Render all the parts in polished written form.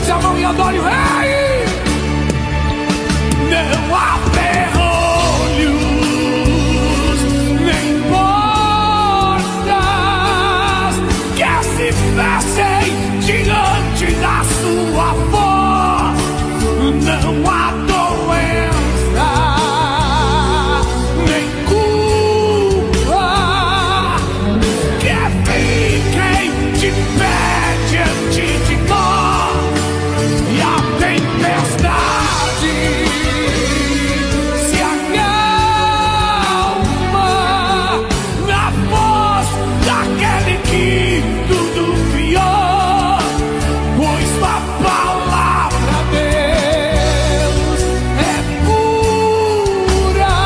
levante a mão e adore o Rei. Não há ferrolhos, nem portas que se fechem diante da sua voz. Não há doença, nem culpa que fiquem de pé diante de nós. E a tempestade se acalma na voz daquele que tudo criou, pois a palavra Deus é pura,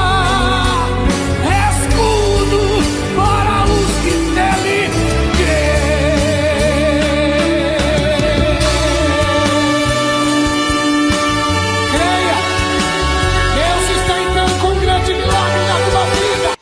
escudo para os que nele creem. Creia, Deus está entrando com um grande milagre na tua vida.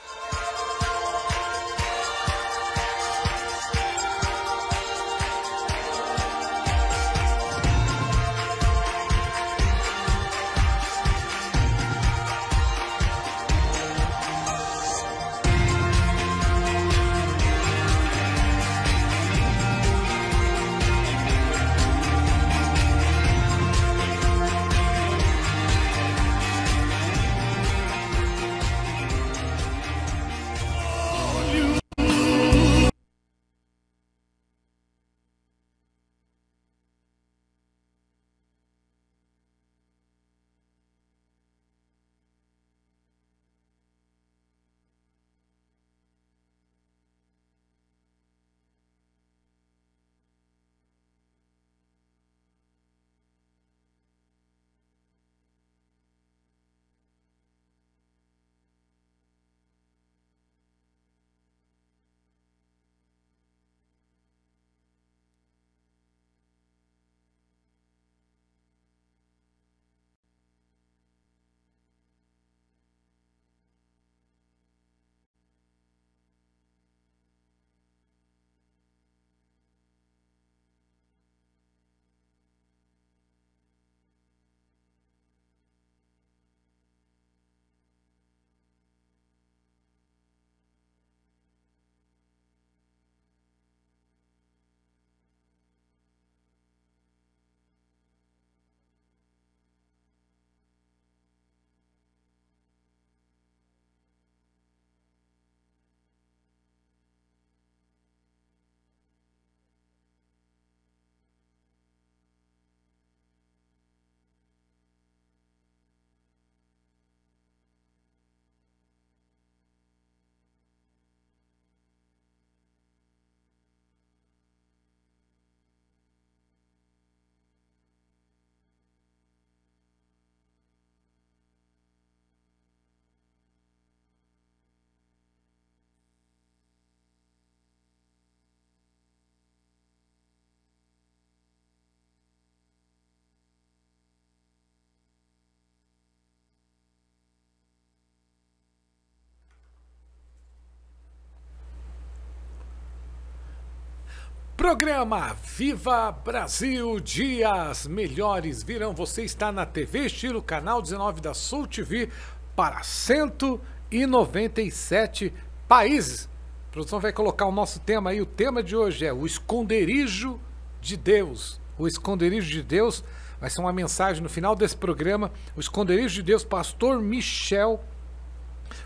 Programa Viva Brasil, dias melhores virão. Você está na TV Estilo, canal 19 da Sul TV, para 197 países. A produção vai colocar o nosso tema aí. O tema de hoje é o esconderijo de Deus. O esconderijo de Deus vai ser uma mensagem no final desse programa. O esconderijo de Deus, pastor Michel.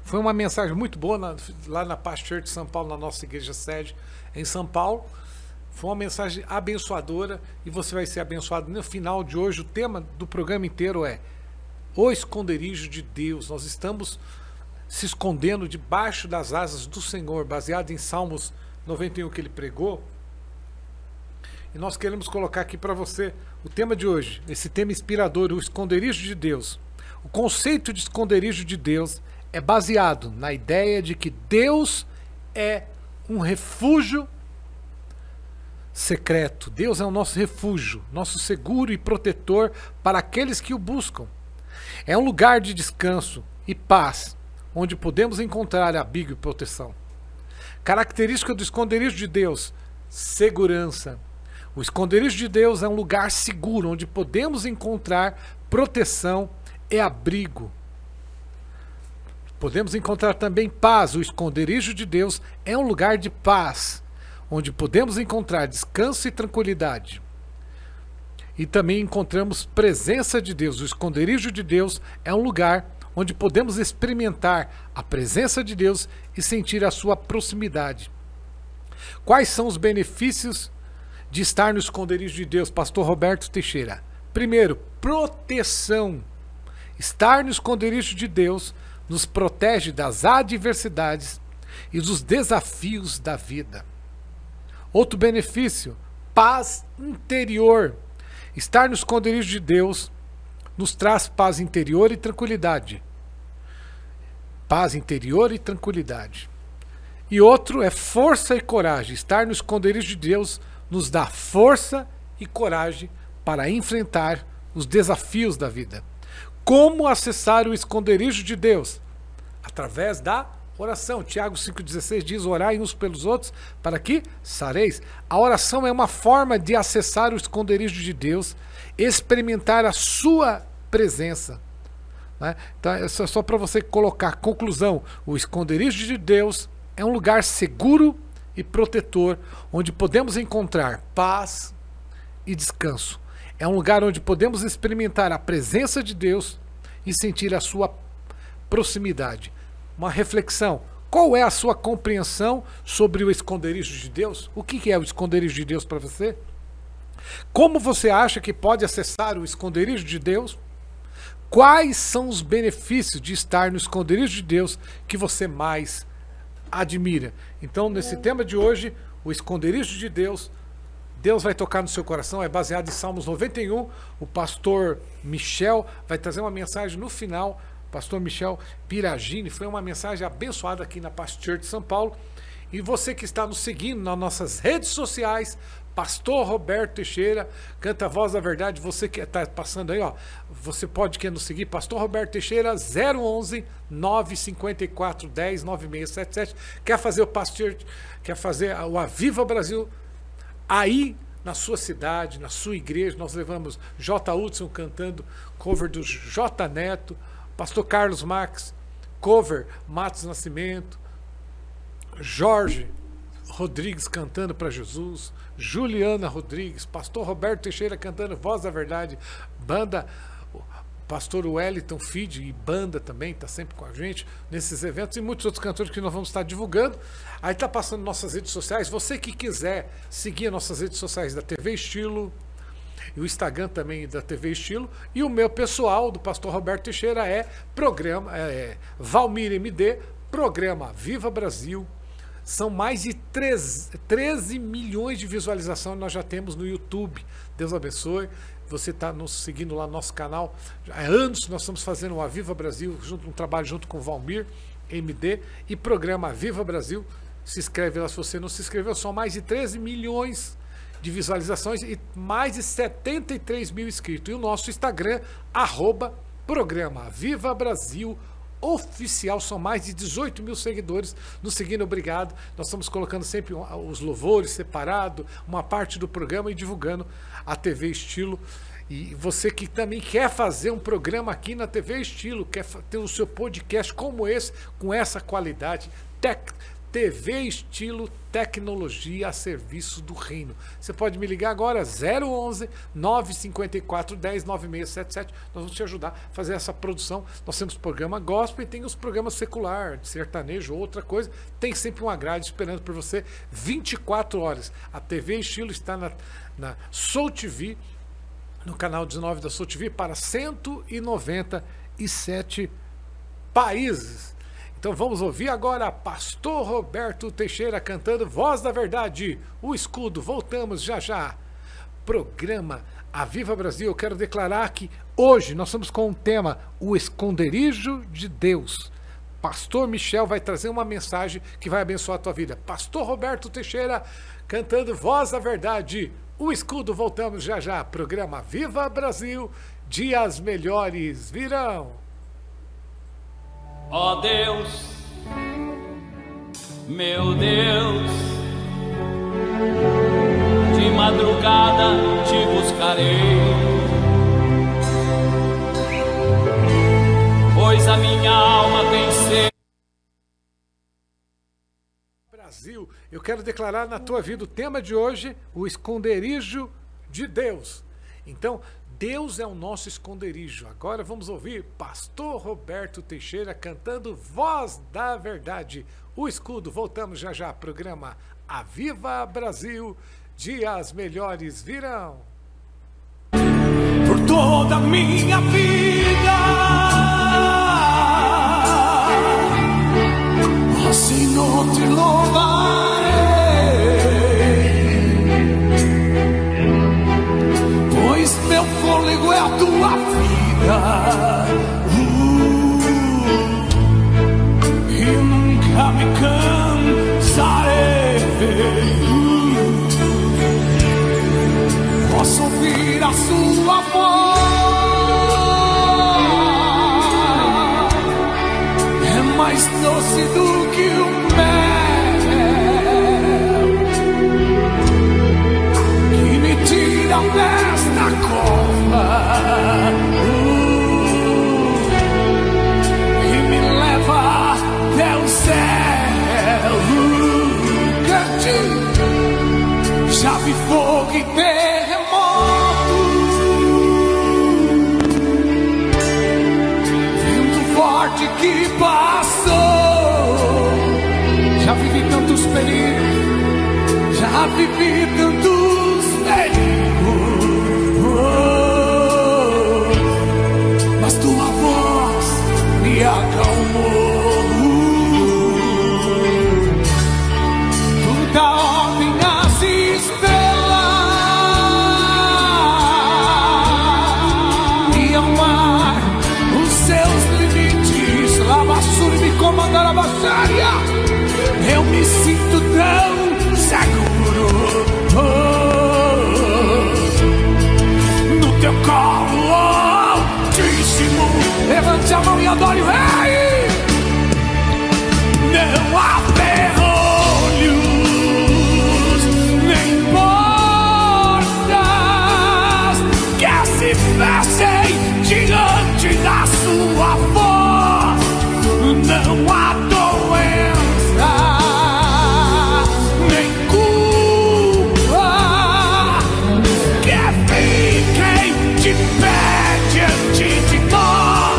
Foi uma mensagem muito boa lá na Paz Church de São Paulo, na nossa igreja sede em São Paulo. Foi uma mensagem abençoadora e você vai ser abençoado no final de hoje. O tema do programa inteiro é o esconderijo de Deus. Nós estamos se escondendo debaixo das asas do Senhor, baseado em Salmos 91 que ele pregou. E nós queremos colocar aqui para você o tema de hoje, esse tema inspirador, o esconderijo de Deus. O conceito de esconderijo de Deus é baseado na ideia de que Deus é um refúgio secreto. Deus é o nosso refúgio, nosso seguro e protetor para aqueles que o buscam. É um lugar de descanso e paz, onde podemos encontrar abrigo e proteção. Característica do esconderijo de Deus: segurança. O esconderijo de Deus é um lugar seguro, onde podemos encontrar proteção e abrigo. Podemos encontrar também paz. O esconderijo de Deus é um lugar de paz, onde podemos encontrar descanso e tranquilidade. E também encontramos presença de Deus. O esconderijo de Deus é um lugar onde podemos experimentar a presença de Deus e sentir a sua proximidade. Quais são os benefícios de estar no esconderijo de Deus, Pastor Roberto Teixeira? Primeiro, proteção. Estar no esconderijo de Deus nos protege das adversidades e dos desafios da vida. Outro benefício, paz interior. Estar no esconderijo de Deus nos traz paz interior e tranquilidade. Paz interior e tranquilidade. E outro é força e coragem. Estar no esconderijo de Deus nos dá força e coragem para enfrentar os desafios da vida. Como acessar o esconderijo de Deus? Através da oração. Tiago 5,16 diz: orai uns pelos outros para que sareis. A oração é uma forma de acessar o esconderijo de Deus, experimentar a sua presença. Né? Então é só para você colocar conclusão. O esconderijo de Deus é um lugar seguro e protetor, onde podemos encontrar paz e descanso. É um lugar onde podemos experimentar a presença de Deus e sentir a sua proximidade. Uma reflexão: qual é a sua compreensão sobre o esconderijo de Deus? O que é o esconderijo de Deus para você? Como você acha que pode acessar o esconderijo de Deus? Quais são os benefícios de estar no esconderijo de Deus que você mais admira? Então, nesse tema de hoje, o esconderijo de Deus, Deus vai tocar no seu coração, é baseado em Salmos 91. O pastor Michel vai trazer uma mensagem no final. Pastor Michel Piragini, foi uma mensagem abençoada aqui na Past Church de São Paulo. E você que está nos seguindo nas nossas redes sociais, Pastor Roberto Teixeira, Canta a Voz da Verdade. Você que está passando aí, ó, você pode nos seguir, Pastor Roberto Teixeira, 011 954 10 9677. Quer fazer o Pastor, quer fazer o Aviva Brasil aí na sua cidade, na sua igreja? Nós levamos J. Hudson cantando cover do J. Neto, Pastor Carlos Max, cover Matos Nascimento, Jorge Rodrigues cantando para Jesus, Juliana Rodrigues, Pastor Roberto Teixeira cantando Voz da Verdade, banda, Pastor Wellington Feed e banda também, está sempre com a gente nesses eventos, e muitos outros cantores que nós vamos estar divulgando. Aí está passando nossas redes sociais. Você que quiser seguir nossas redes sociais da TV Estilo, e o Instagram também da TV Estilo, e o meu pessoal do Pastor Roberto Teixeira é programa Valmir MD, programa Viva Brasil. São mais de 13 milhões de visualizações nós já temos no YouTube. Deus abençoe. Você está nos seguindo lá no nosso canal. Há anos que nós estamos fazendo o Aviva Brasil, um trabalho junto com o Valmir MD e programa Aviva Brasil. Se inscreve lá se você não se inscreveu. São mais de 13 milhões de visualizações e mais de 73 mil inscritos. E o nosso Instagram, @programa Viva Brasil Oficial, são mais de 18 mil seguidores nos seguindo. Obrigado. Nós estamos colocando sempre os louvores separado, uma parte do programa, e divulgando a TV Estilo. E você que também quer fazer um programa aqui na TV Estilo, quer ter o seu podcast como esse, com essa qualidade, TV Estilo, tecnologia a serviço do reino. Você pode me ligar agora, 011 954 10 9677. Nós vamos te ajudar a fazer essa produção. Nós temos programa gospel e tem os programas secular, de sertanejo, outra coisa. Tem sempre uma grade esperando por você 24 horas. A TV Estilo está na Soul TV, no canal 19 da Soul TV, para 197 países. Então vamos ouvir agora Pastor Roberto Teixeira cantando Voz da Verdade, o escudo. Voltamos já já. Programa Aviva Brasil. Eu quero declarar que hoje nós estamos com um tema, o esconderijo de Deus. Pastor Michel vai trazer uma mensagem que vai abençoar a tua vida. Pastor Roberto Teixeira cantando Voz da Verdade, o escudo. Voltamos já já. Programa Aviva Brasil. Dias melhores virão. Ó Deus, meu Deus, de madrugada madrugada te buscarei, pois a minha alma tem sede. Brasil, eu quero declarar na tua vida o tema de hoje, o esconderijo de Deus. Então, Deus é o nosso esconderijo. Agora vamos ouvir Pastor Roberto Teixeira cantando Voz da Verdade, o escudo. Voltamos já já, programa Aviva Brasil, dias melhores virão. Por toda a minha vida, ó Senhor, te louvarei, pois meu fôlego é a tua vida, e nunca me cansarei. Posso ouvir a sua voz, é mais doce do que o mel, que me tira desta cova e me leva até o céu. Cantinho, já vi fogo e terremoto, vento forte que passou. Já vivi tantos perigos, já vivi tantos perigos, mas tua voz me acalmou. Tu dá ordem às estrelas e ao mar os seus limites. Lavassuri me comandar a baixaria, eu me sinto tão seguro, no teu colo altíssimo. Levante a mão e adore o Rei. Não há ferrolhos nem portas que se fechem diante da sua voz. Não há doença nem culpa que fiquem de pé diante de nós.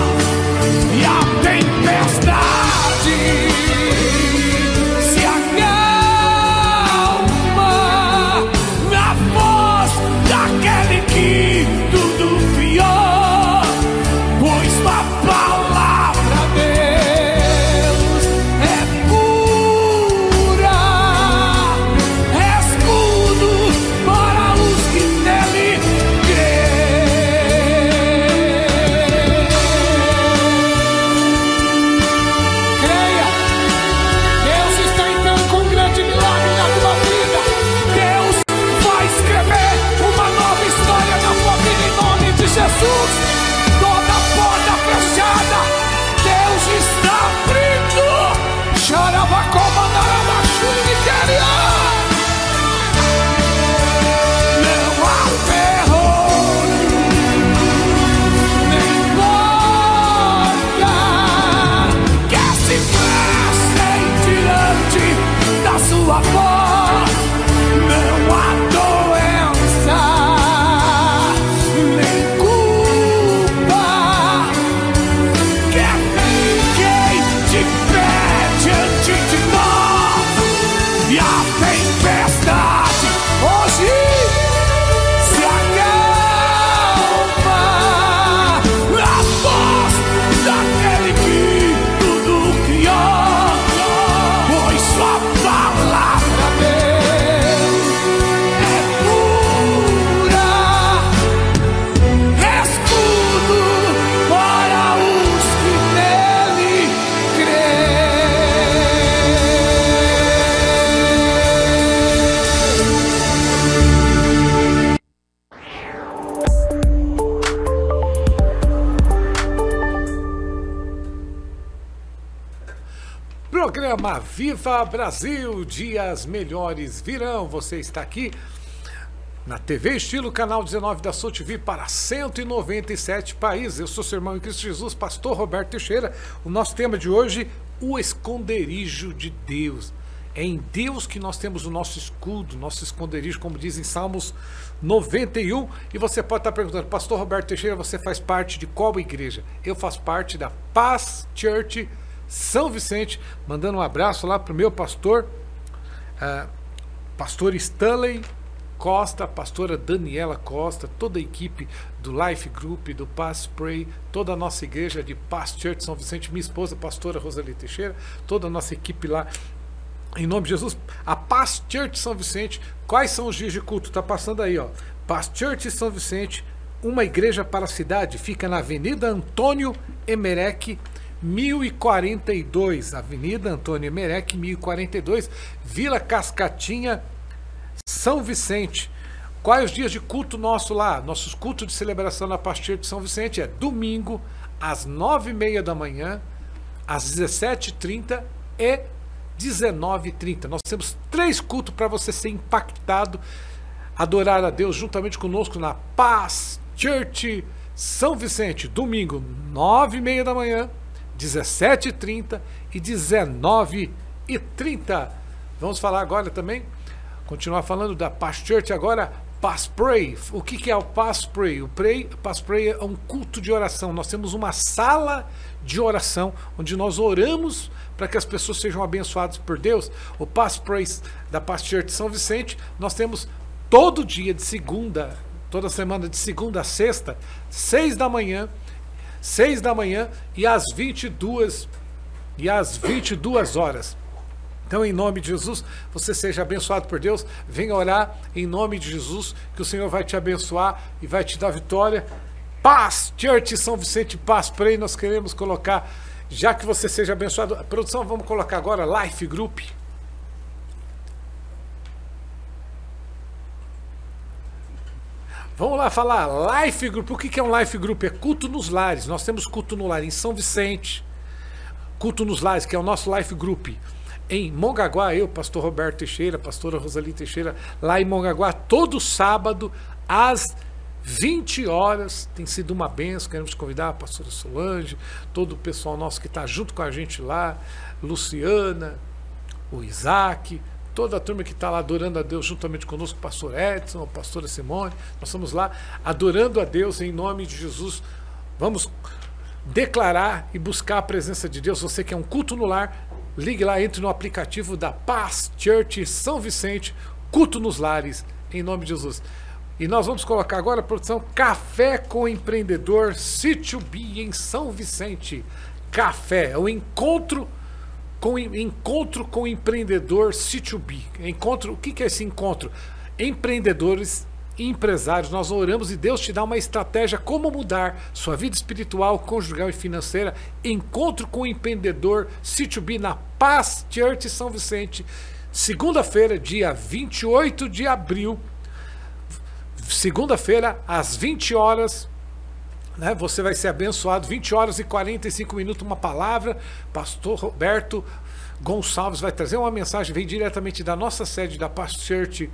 E a tempestade se acalma na voz daquele que tudo criou, pois a palavra Deus é pura, escudo para os que nele creia. Deus está entrando com um grande milagre na tua vida. Deus vai escrever uma nova história na tua vida em nome de Jesus. Toda porta fechada, Deus está abrindo. Não há ferrolho nem porta que se fechem diante da sua voz. Não há doença nem culpa que fiquem de pé diante de nós. E a tempestade hoje se acalma na voz daquele que tudo criou, pois sua palavra Deus é pura, escudo para os que nele Programa Viva Brasil, dias melhores virão. Você está aqui na TV Estilo, canal 19 da Soul TV para 197 países. Eu sou seu irmão em Cristo Jesus, pastor Roberto Teixeira. O nosso tema de hoje, o esconderijo de Deus. É em Deus que nós temos o nosso escudo, nosso esconderijo, como diz em Salmos 91. E você pode estar perguntando, pastor Roberto Teixeira, você faz parte de qual igreja? Eu faço parte da Paz Church São Vicente, mandando um abraço lá para o meu pastor, pastor Stanley Costa, pastora Daniela Costa, toda a equipe do Life Group, do Paz Pray, toda a nossa igreja de Paz Church São Vicente, minha esposa, pastora Roseli Teixeira, toda a nossa equipe lá, em nome de Jesus. A Paz Church São Vicente, quais são os dias de culto? Tá passando aí, ó. Paz Church São Vicente, uma igreja para a cidade, fica na Avenida Antônio Emerec, 1042, Avenida Antônio Emerec, 1042, Vila Cascatinha, São Vicente. Quais os dias de culto nosso lá? Nossos cultos de celebração na Paz Church de São Vicente é domingo, às 9h30 da manhã, às 17h30 e 19h30. Nós temos 3 cultos para você ser impactado, adorar a Deus juntamente conosco na Paz Church São Vicente. Domingo, 9h30 da manhã, 17h30 e 19h30. Vamos falar agora também, continuar falando da Paz Church agora, Paz Pray. O que é o Paz Pray? O Paz Pray é um culto de oração. Nós temos uma sala de oração onde nós oramos para que as pessoas sejam abençoadas por Deus. O Paz Pray da Paz Church São Vicente, nós temos todo dia de segunda, toda semana de segunda a sexta, 6 da manhã e às 22 horas. Então, em nome de Jesus, você seja abençoado por Deus. Venha orar em nome de Jesus, que o Senhor vai te abençoar e vai te dar vitória. Paz Church São Vicente, Paz Pray, nós queremos colocar, já que você seja abençoado. A produção, vamos colocar agora Life Group. Vamos lá falar Life Group. O que é um Life Group? É culto nos lares. Nós temos culto no lar em São Vicente, culto nos lares, que é o nosso Life Group. Em Mongaguá, eu, pastor Roberto Teixeira, pastora Roseli Teixeira, lá em Mongaguá, todo sábado, às 20 horas, tem sido uma bênção. Queremos convidar a pastora Solange, todo o pessoal nosso que está junto com a gente lá, Luciana, o Isaac, toda a turma que está lá adorando a Deus juntamente conosco, o pastor Edson, a pastora Simone. Nós estamos lá adorando a Deus em nome de Jesus. Vamos declarar e buscar a presença de Deus. Você que é um culto no lar, ligue lá, entre no aplicativo da Paz Church São Vicente, culto nos lares, em nome de Jesus. E nós vamos colocar agora, produção, Café com Empreendedor C2B em São Vicente. Café, é o encontro com empreendedor C2B. Encontro, o que é esse encontro? Empreendedores e empresários, nós oramos e Deus te dá uma estratégia como mudar sua vida espiritual, conjugal e financeira. Encontro com empreendedor C2B na Paz Church São Vicente, segunda-feira, dia 28 de abril, segunda-feira, às 20 horas, né, você vai ser abençoado, 20 horas e 45 minutos, uma palavra. Pastor Roberto Gonçalves vai trazer uma mensagem, vem diretamente da nossa sede da Paz Church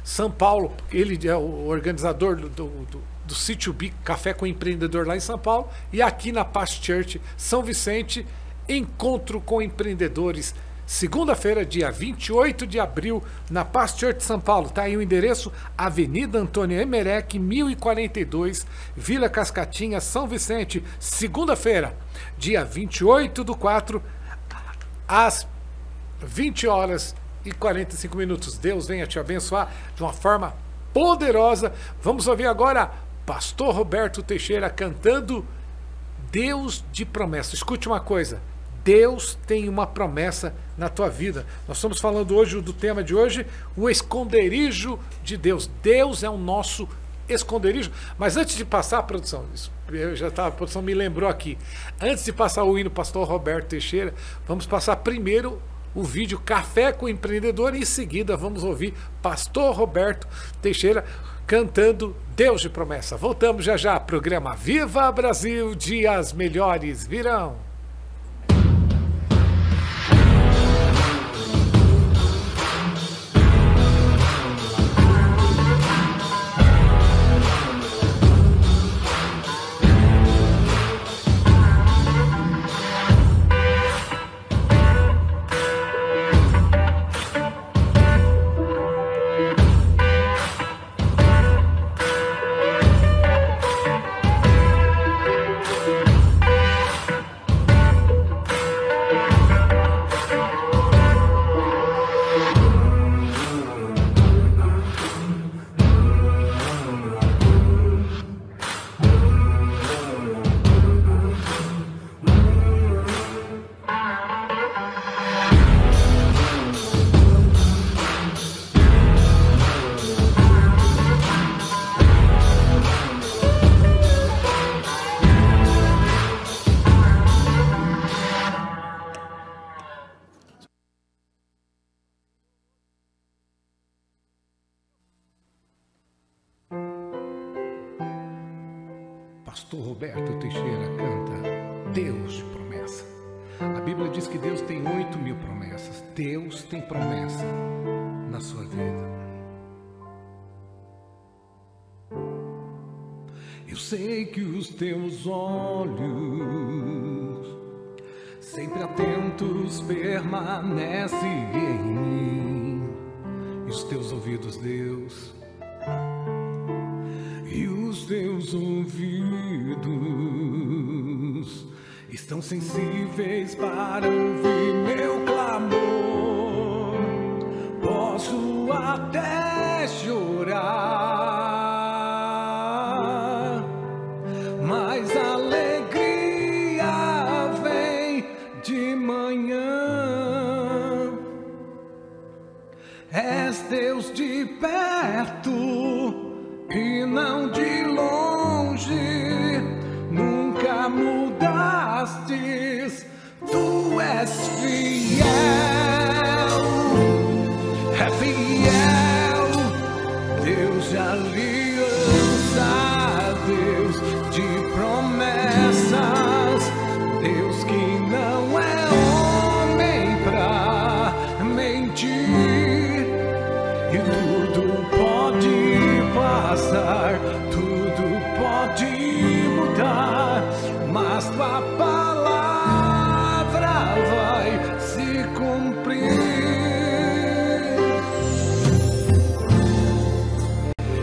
São Paulo. Ele é o organizador do C2B, Café com Empreendedor lá em São Paulo. E aqui na Paz Church São Vicente, encontro com empreendedores, segunda-feira, dia 28 de abril, na Paz Church São Paulo. Está aí o endereço, Avenida Antônio Emerec, 1042, Vila Cascatinha, São Vicente. Segunda-feira, dia 28/4, às 20 horas e 45 minutos. Deus venha te abençoar de uma forma poderosa. Vamos ouvir agora pastor Roberto Teixeira cantando Deus de Promessa. Escute uma coisa, Deus tem uma promessa na tua vida. Nós estamos falando hoje do tema de hoje, o esconderijo de Deus. Deus é o nosso esconderijo. Mas antes de passar a produção, a produção me lembrou aqui, antes de passar o hino pastor Roberto Teixeira, vamos passar primeiro o vídeo Café com Empreendedor e em seguida vamos ouvir pastor Roberto Teixeira cantando Deus de Promessa. Voltamos já já, programa Viva Brasil, dias melhores virão. pastor Roberto Teixeira canta Deus de promessa. A Bíblia diz que Deus tem 8.000 promessas. Deus tem promessa na sua vida. Eu sei que os teus olhos, sempre atentos, permanecem em mim. E os teus ouvidos, Deus, e os teus ouvidos estão sensíveis para ouvir meu clamor. Posso até chorar, mas a alegria vem de manhã. És Deus de perto e não de longe, nunca mudastes, tu és fiel, é fiel, Deus de aliança, Deus de promessas, Deus que não é homem pra mentir, e tudo pode passar, tudo pode mudar, mas tua palavra vai se cumprir.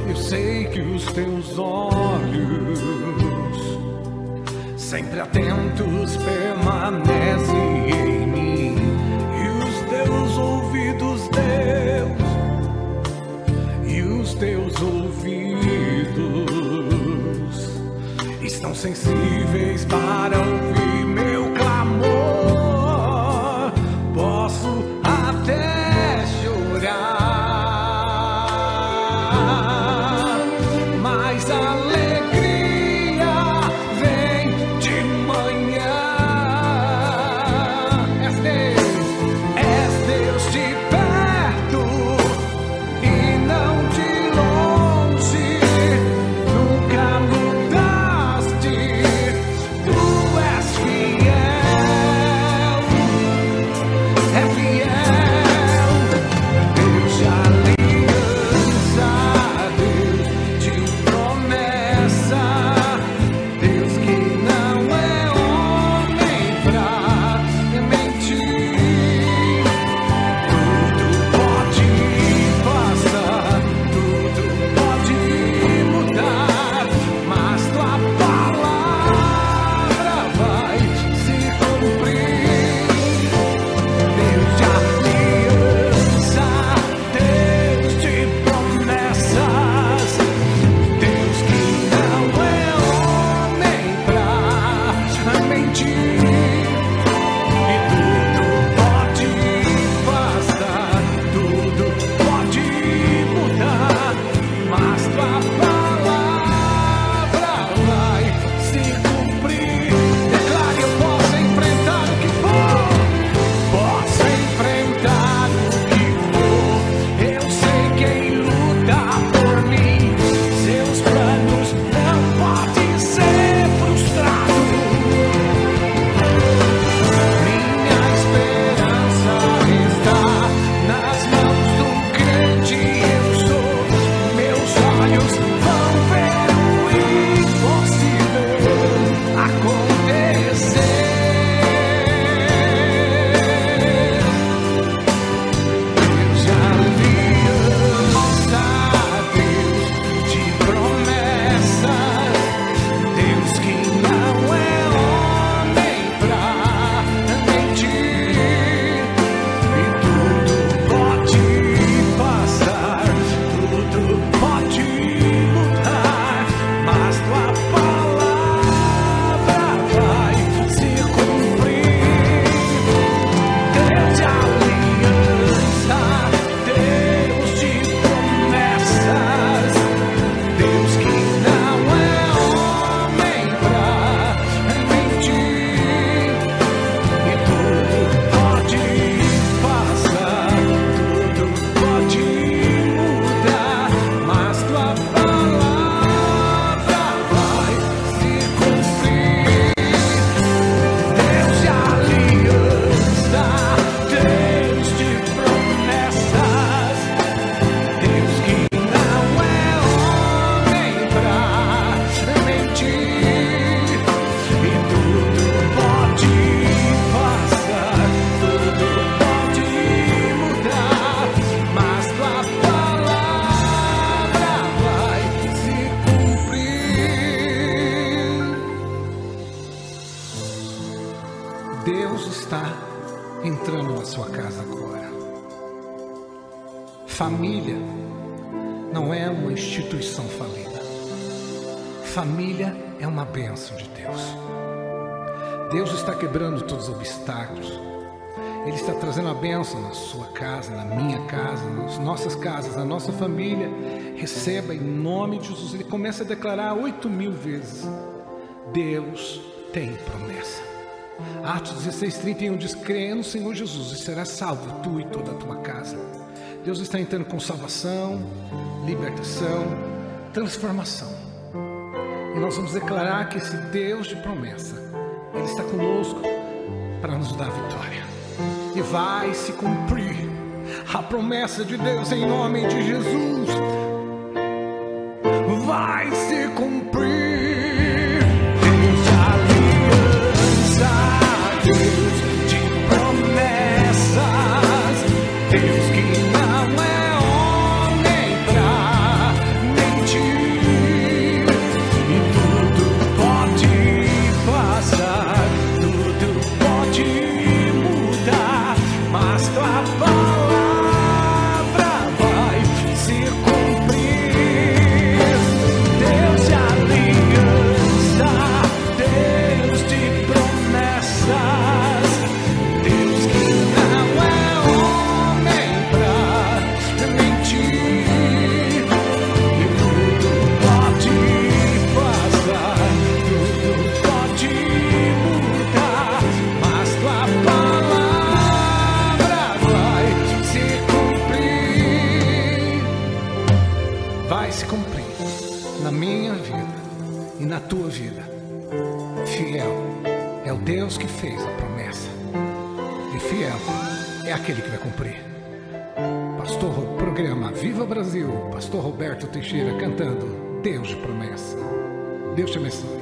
Eu sei que os teus olhos, sempre atentos, permanecem em mim, e os teus ouvidos, Deus, e os teus ouvidos estão sensíveis para ouvir meu clamor. Posso até chorar, mas a alegria vem de manhã. És Deus de perto e não de longe, nunca mudaste, tu és fiel. Família não é uma instituição falida. Família é uma bênção de Deus. Deus está quebrando todos os obstáculos. Ele está trazendo a bênção na sua casa, na minha casa, nas nossas casas, na nossa família. Receba em nome de Jesus. Ele começa a declarar 8.000 vezes: Deus tem promessa. Atos 16:31 diz: creia no Senhor Jesus e serás salvo, tu e toda a tua casa. Deus está entrando com salvação, libertação, transformação. E nós vamos declarar que esse Deus de promessa, Ele está conosco para nos dar vitória. E vai se cumprir a promessa de Deus em nome de Jesus. Vai se cumprir. Deus de aliança, Deus de promessas, Deus que não é homem pra mentir. E tudo pode passar, tudo pode mudar, mas tua palavra vai se cumprir. Deus de aliança, Deus de promessas, Deus que não é homem pra mentir. E tudo pode passar, tudo pode mudar, mas tua palavra vai se cumprir. Vai se cumprir na minha vida e na tua vida. Fiel é o Deus que fez a promessa, e fiel é aquele que vai cumprir. Pastor, programa Viva Brasil, Pastor Roberto Teixeira cantando Deus de promessa. Deus te abençoe.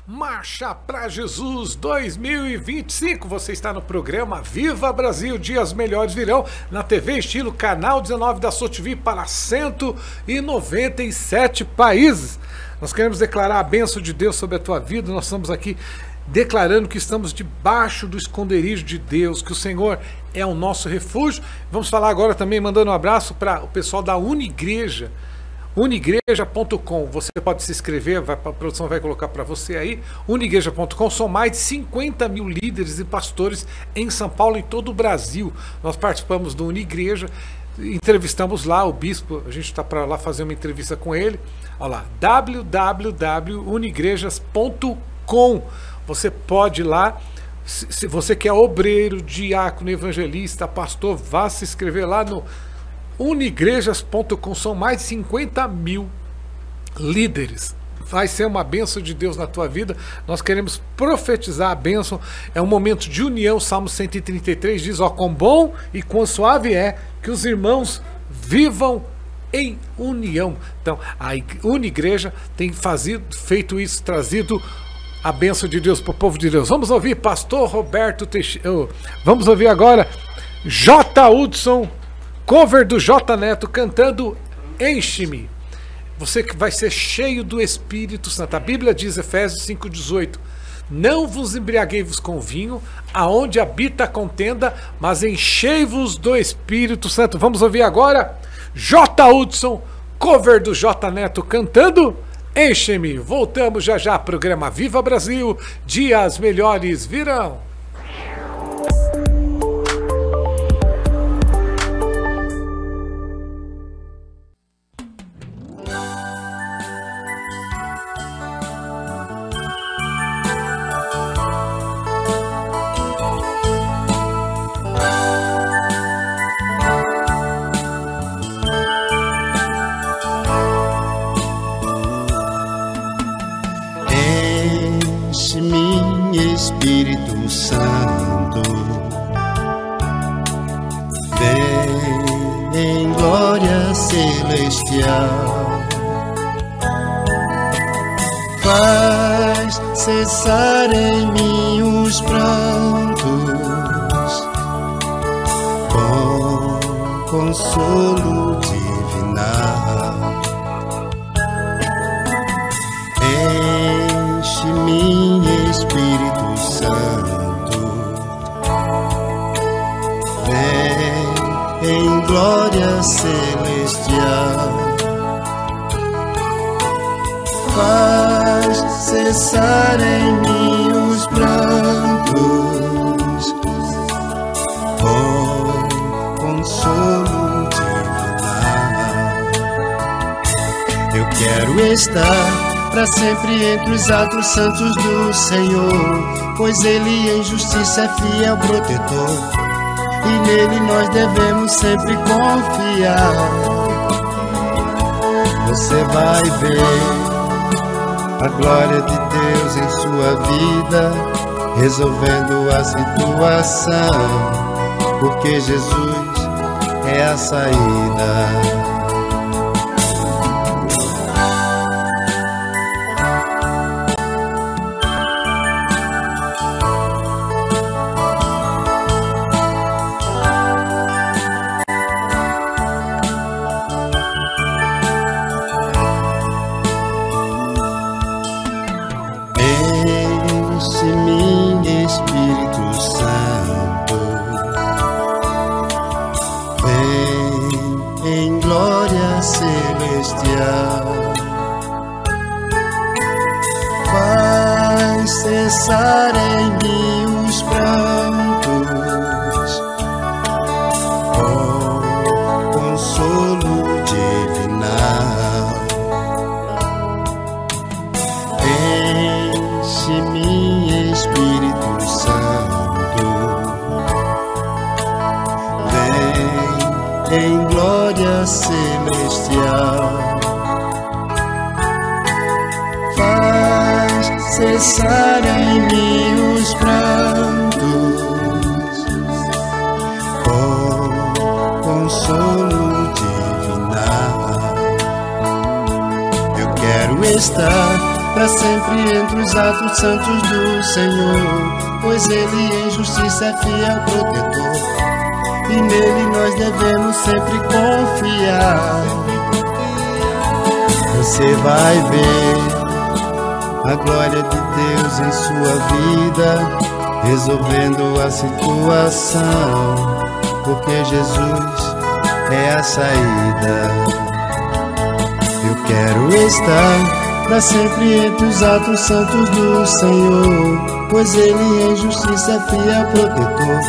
Marcha para Jesus 2025. Você está no programa Viva Brasil. Dias melhores virão na TV Estilo, canal 19 da SOTV para 197 países. Nós queremos declarar a bênção de Deus sobre a tua vida. Nós estamos aqui declarando que estamos debaixo do esconderijo de Deus, que o Senhor é o nosso refúgio. Vamos falar agora também, mandando um abraço para o pessoal da Unigreja. Unigreja.com, você pode se inscrever, a produção vai colocar para você aí. Unigreja.com, são mais de 50.000 líderes e pastores em São Paulo e em todo o Brasil. Nós participamos do Unigreja, entrevistamos lá o bispo, a gente está para lá fazer uma entrevista com ele. Olha lá, www.unigrejas.com. Você pode ir lá, se você que é obreiro, diácono, evangelista, pastor, vá se inscrever lá no Unigrejas.com. São mais de 50.000 líderes. Vai ser uma bênção de Deus na tua vida. Nós queremos profetizar a bênção. É um momento de união. Salmo 133 diz: ó, quão bom e quão suave é que os irmãos vivam em união. Então a Unigreja tem feito isso, trazido a bênção de Deus para o povo de Deus. Vamos ouvir Pastor Roberto Teixeira. Vamos ouvir agora J. Hudson, cover do J. Neto, cantando Enche-me. Você que vai ser cheio do Espírito Santo. A Bíblia diz, Efésios 5,18: não vos embriaguei-vos com vinho, aonde habita a contenda, mas enchei-vos do Espírito Santo. Vamos ouvir agora J. Hudson, cover do J. Neto, cantando Enche-me. Voltamos já já, programa Viva Brasil, dias melhores virão. Espírito Santo, vem em glória celestial, faz cessar em mim os prantos, com consolo divinal. Enche-me, Espírito Santo, vem em glória celestial. Faz cessar em mim os prantos, com consolo divinal. Eu quero estar para sempre entre os atos santos do Senhor, pois Ele em justiça é fiel protetor, e nele nós devemos sempre confiar. Você vai ver a glória de Deus em sua vida, resolvendo a situação, porque Jesus é a saída. Faz cessar em mim os prantos, com consolo divinal. Enche-me, Espírito Santo, vem em glória celestial. Faz cessar em mim os prantos, com consolo divinal. Eu quero estar para sempre entre os atos santos do Senhor, pois Ele em justiça é fiel protetor, e nele nós devemos sempre confiar. Você vai ver a glória de Deus em sua vida, resolvendo a situação, porque Jesus é a saída. Eu quero estar para sempre entre os atos santos do Senhor, pois Ele em justiça é fiel protetor,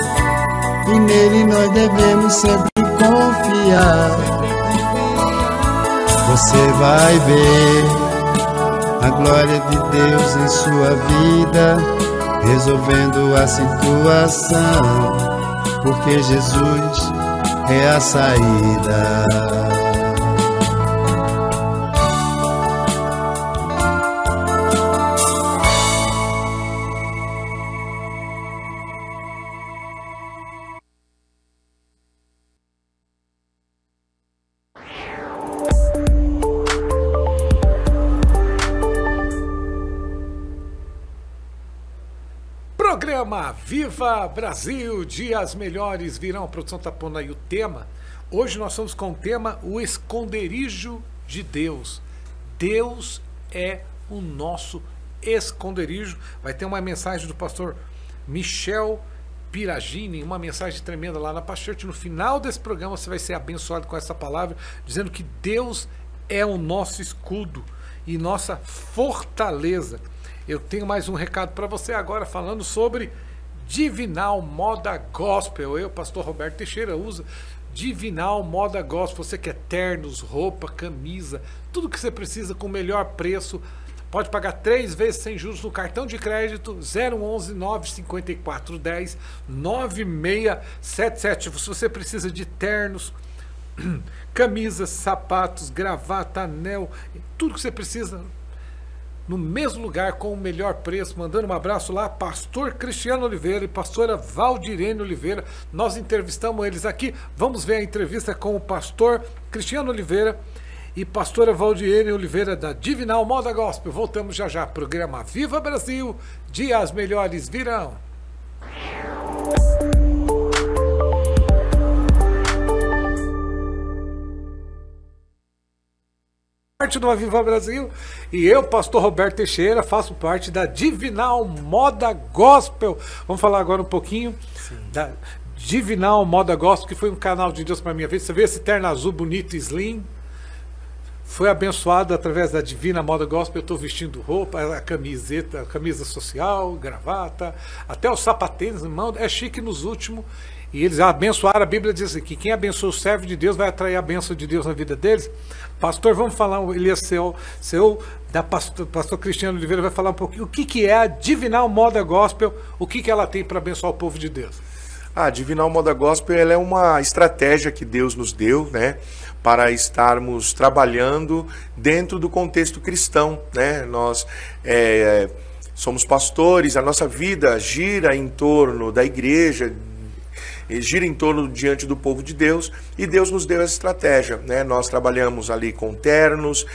e nele nós devemos sempre confiar. Você vai ver a glória de Deus em sua vida, resolvendo a situação, porque Jesus é a saída. Programa Viva Brasil, dias melhores virão. A produção tá pondo aí o tema. Hoje nós estamos com o tema O Esconderijo de Deus. Deus é o nosso esconderijo. Vai ter uma mensagem do pastor Michel Piragini, uma mensagem tremenda lá na Pachete. No final desse programa você vai ser abençoado com essa palavra, dizendo que Deus é o nosso escudo e nossa fortaleza. Eu tenho mais um recado para você agora, falando sobre Divinal Moda Gospel. Eu, pastor Roberto Teixeira, uso Divinal Moda Gospel. Você quer ternos, roupa, camisa, tudo que você precisa com o melhor preço. Pode pagar 3 vezes sem juros no cartão de crédito 011 954 10 9677. Se você precisa de ternos, camisas, sapatos, gravata, anel, tudo que você precisa no mesmo lugar, com o melhor preço. Mandando um abraço lá, pastor Cristiano Oliveira e pastora Valdirene Oliveira. Nós entrevistamos eles aqui. Vamos ver a entrevista com o pastor Cristiano Oliveira e pastora Valdirene Oliveira da Divinal Moda Gospel. Voltamos já já. Programa Viva Brasil, dias melhores virão. parte do Aviva Brasil e eu, pastor Roberto Teixeira, faço parte da Divinal Moda Gospel. Vamos falar agora um pouquinho da Divinal Moda Gospel, que foi um canal de Deus para minha vida. Você vê esse terno azul bonito, slim? Foi abençoado através da Divina Moda Gospel. Eu estou vestindo roupa, a camiseta, a camisa social, gravata, até os sapatênis, irmão, é chique nos últimos. E eles abençoaram, a Bíblia diz que quem abençoa o servo de Deus vai atrair a bênção de Deus na vida deles. Pastor, vamos falar, Elias da pastor Cristiano Oliveira vai falar um pouquinho o que é a Divinal Moda Gospel, o que ela tem para abençoar o povo de Deus. A Divinal Moda Gospel, ela é uma estratégia que Deus nos deu, né, para estarmos trabalhando dentro do contexto cristão, né? Nós somos pastores, a nossa vida gira em torno da igreja, gira em torno diante do povo de Deus, e Deus nos deu essa estratégia, né? Nós trabalhamos ali com ternos,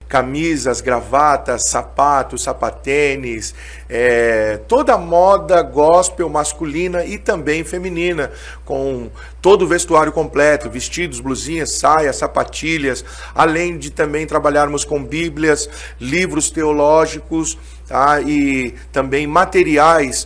camisas, gravatas, sapatos, sapatênis, toda a moda gospel masculina e também feminina, com todo o vestuário completo, vestidos, blusinhas, saias, sapatilhas, além de também trabalharmos com bíblias, livros teológicos, tá? E também materiais,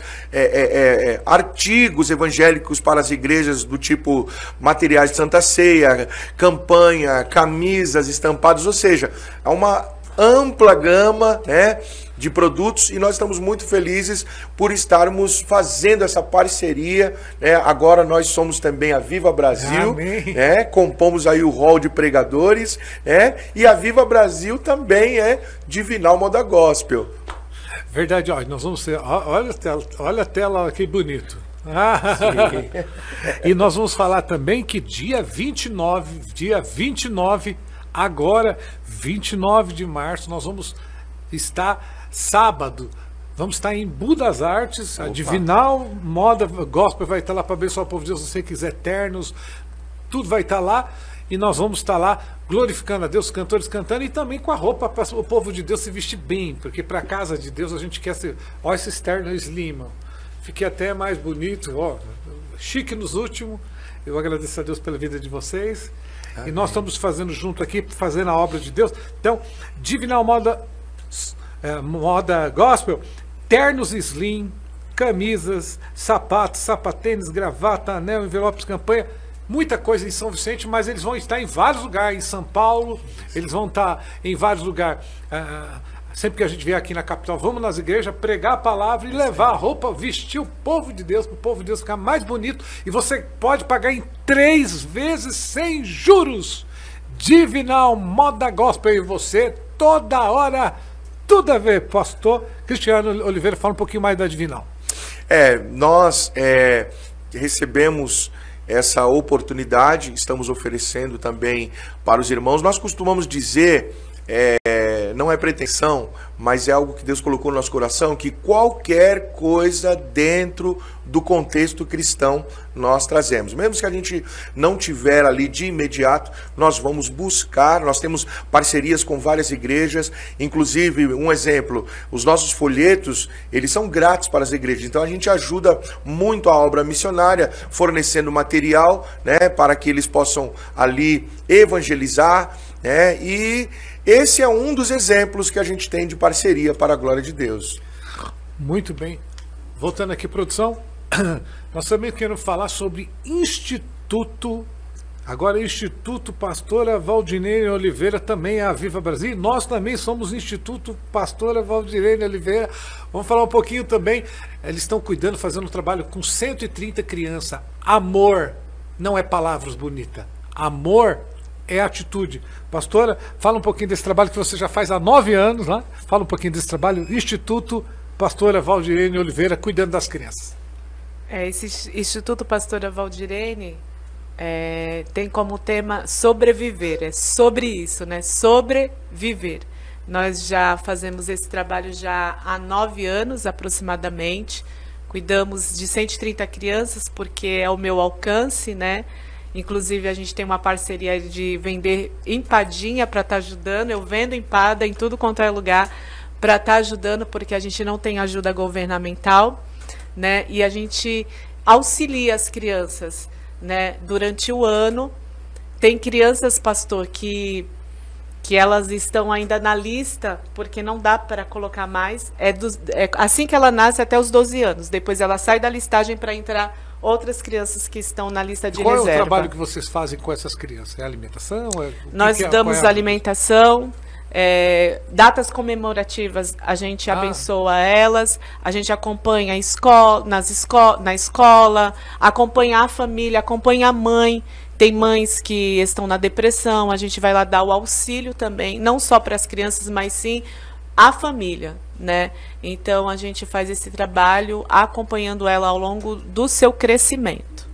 artigos evangélicos para as igrejas do tipo materiais de Santa Ceia, campanha, camisas estampadas, ou seja, há uma ampla gama, né, de produtos, e nós estamos muito felizes por estarmos fazendo essa parceria, né? Agora nós somos também a Viva Brasil, né? Compomos aí o hall de pregadores, né? E a Viva Brasil também é Divinal Moda Gospel. Verdade, ó, nós vamos ser, olha a tela, que bonito. E nós vamos falar também que dia 29, agora 29 de março, nós vamos estar sábado, vamos estar em Budas Artes. Opa. A Divinal Moda Gospel vai estar lá para abençoar o povo de Deus. Se você quiser ternos, tudo vai estar lá. E nós vamos estar lá glorificando a Deus, cantores cantando, e também com a roupa para o povo de Deus se vestir bem, porque para a casa de Deus a gente quer ser. Olha esse terno slim, fiquei até mais bonito, ó, chique nos últimos. Eu agradeço a Deus pela vida de vocês. Amém. E nós estamos fazendo junto aqui, fazendo a obra de Deus. Então, Divinal Moda Gospel, ternos slim, camisas, sapatos, sapatênis, gravata, anel, envelopes, campanha, muita coisa em São Vicente, mas eles vão estar em vários lugares, em São Paulo, eles vão estar em vários lugares. Sempre que a gente vier aqui na capital, vamos nas igrejas, pregar a palavra e levar a roupa, vestir o povo de Deus, para o povo de Deus ficar mais bonito. E você pode pagar em 3 vezes sem juros. Divinal Moda Gospel, e você toda hora, tudo a ver. Pastor Cristiano Oliveira, fala um pouquinho mais da Divinal. Nós recebemos essa oportunidade, estamos oferecendo também para os irmãos. Nós costumamos dizer, não é pretensão, mas é algo que Deus colocou no nosso coração, que qualquer coisa dentro do contexto cristão nós trazemos. Mesmo que a gente não tiver ali de imediato, nós vamos buscar, nós temos parcerias com várias igrejas, inclusive, um exemplo, os nossos folhetos, eles são grátis para as igrejas, então a gente ajuda muito a obra missionária, fornecendo material, né, para que eles possam ali evangelizar, né, e esse é um dos exemplos que a gente tem de parceria para a glória de Deus. Muito bem. Voltando aqui, produção, nós também queremos falar sobre Instituto, agora Instituto Pastora Valdirene Oliveira, também é a Viva Brasil. Nós também somos Instituto Pastora Valdirene Oliveira. Vamos falar um pouquinho também, eles estão cuidando, fazendo um trabalho com 130 crianças. Amor não é palavras bonitas. Amor é atitude. Pastora, fala um pouquinho desse trabalho que você já faz há 9 anos, né? Fala um pouquinho desse trabalho, Instituto Pastora Valdirene Oliveira, cuidando das crianças. Esse Instituto Pastora Valdirene tem como tema sobreviver, é sobre isso, né? Sobreviver. Nós já fazemos esse trabalho já há 9 anos aproximadamente, cuidamos de 130 crianças, porque é o meu alcance, né? Inclusive, a gente tem uma parceria de vender empadinha para estar ajudando. Eu vendo empada em tudo quanto é lugar para estar ajudando, porque a gente não tem ajuda governamental, né? E a gente auxilia as crianças, né? Durante o ano. Tem crianças, pastor, que que elas estão ainda na lista, porque não dá para colocar mais, assim que ela nasce até os 12 anos. Depois ela sai da listagem para entrar outras crianças que estão na lista de reserva. Qual é o trabalho que vocês fazem com essas crianças? É alimentação? Nós damos alimentação, datas comemorativas, a gente abençoa elas, a gente acompanha na escola, acompanha a família, acompanha a mãe. Tem mães que estão na depressão, a gente vai lá dar o auxílio também, não só para as crianças, mas sim a família, né? Então a gente faz esse trabalho acompanhando ela ao longo do seu crescimento.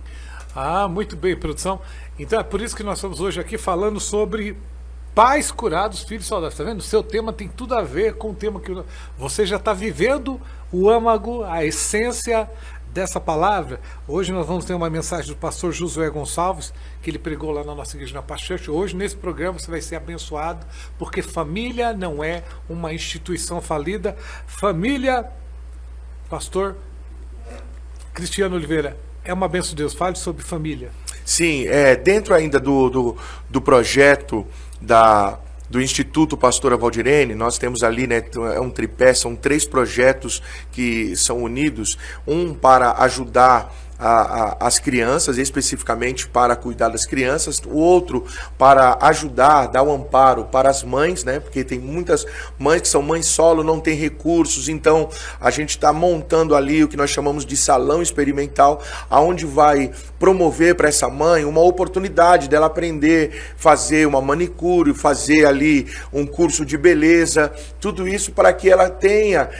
Muito bem, produção. Então é por isso que nós estamos hoje aqui falando sobre pais curados, filhos saudáveis. Tá vendo? O seu tema tem tudo a ver com o tema que você já está vivendo, o âmago, a essência dessa palavra. Hoje nós vamos ter uma mensagem do pastor Josué Gonçalves, que ele pregou lá na nossa igreja na Paz Church. Hoje nesse programa você vai ser abençoado, porque família não é uma instituição falida. Família, pastor Cristiano Oliveira, é uma bênção de Deus. Fale sobre família. Sim, dentro ainda do projeto do Instituto Pastora Valdirene, nós temos ali, né, um tripé, são 3 projetos que são unidos, um para ajudar as crianças, especificamente para cuidar das crianças, o outro para ajudar, dar o amparo para as mães, né? Porque tem muitas mães que são mães solo, não tem recursos, então a gente está montando ali o que nós chamamos de salão experimental, aonde vai promover para essa mãe uma oportunidade dela aprender, fazer uma manicure, fazer ali um curso de beleza, tudo isso para que ela tenha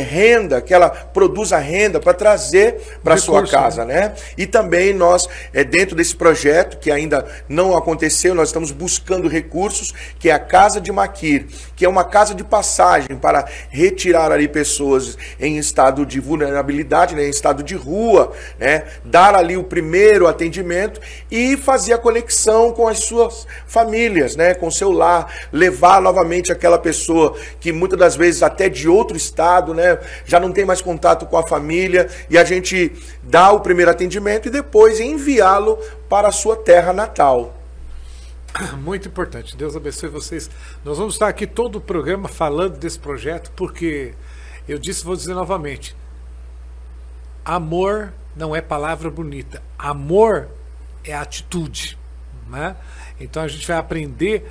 renda, que ela produza renda para trazer para sua casa. Né? E também nós, dentro desse projeto, que ainda não aconteceu, nós estamos buscando recursos, que é a Casa de Maquir, que é uma casa de passagem para retirar ali pessoas em estado de vulnerabilidade, né? Em estado de rua, né? Dar ali o primeiro atendimento e fazer a conexão com as suas famílias, né? Com o seu lar, levar novamente aquela pessoa que muitas das vezes até de outro estado, né? Já não tem mais contato com a família, e a gente dá o primeiro atendimento e depois enviá-lo para a sua terra natal. Muito importante. Deus abençoe vocês. Nós vamos estar aqui todo o programa falando desse projeto, porque eu vou dizer novamente, amor não é palavra bonita, amor é atitude, né? Então a gente vai aprender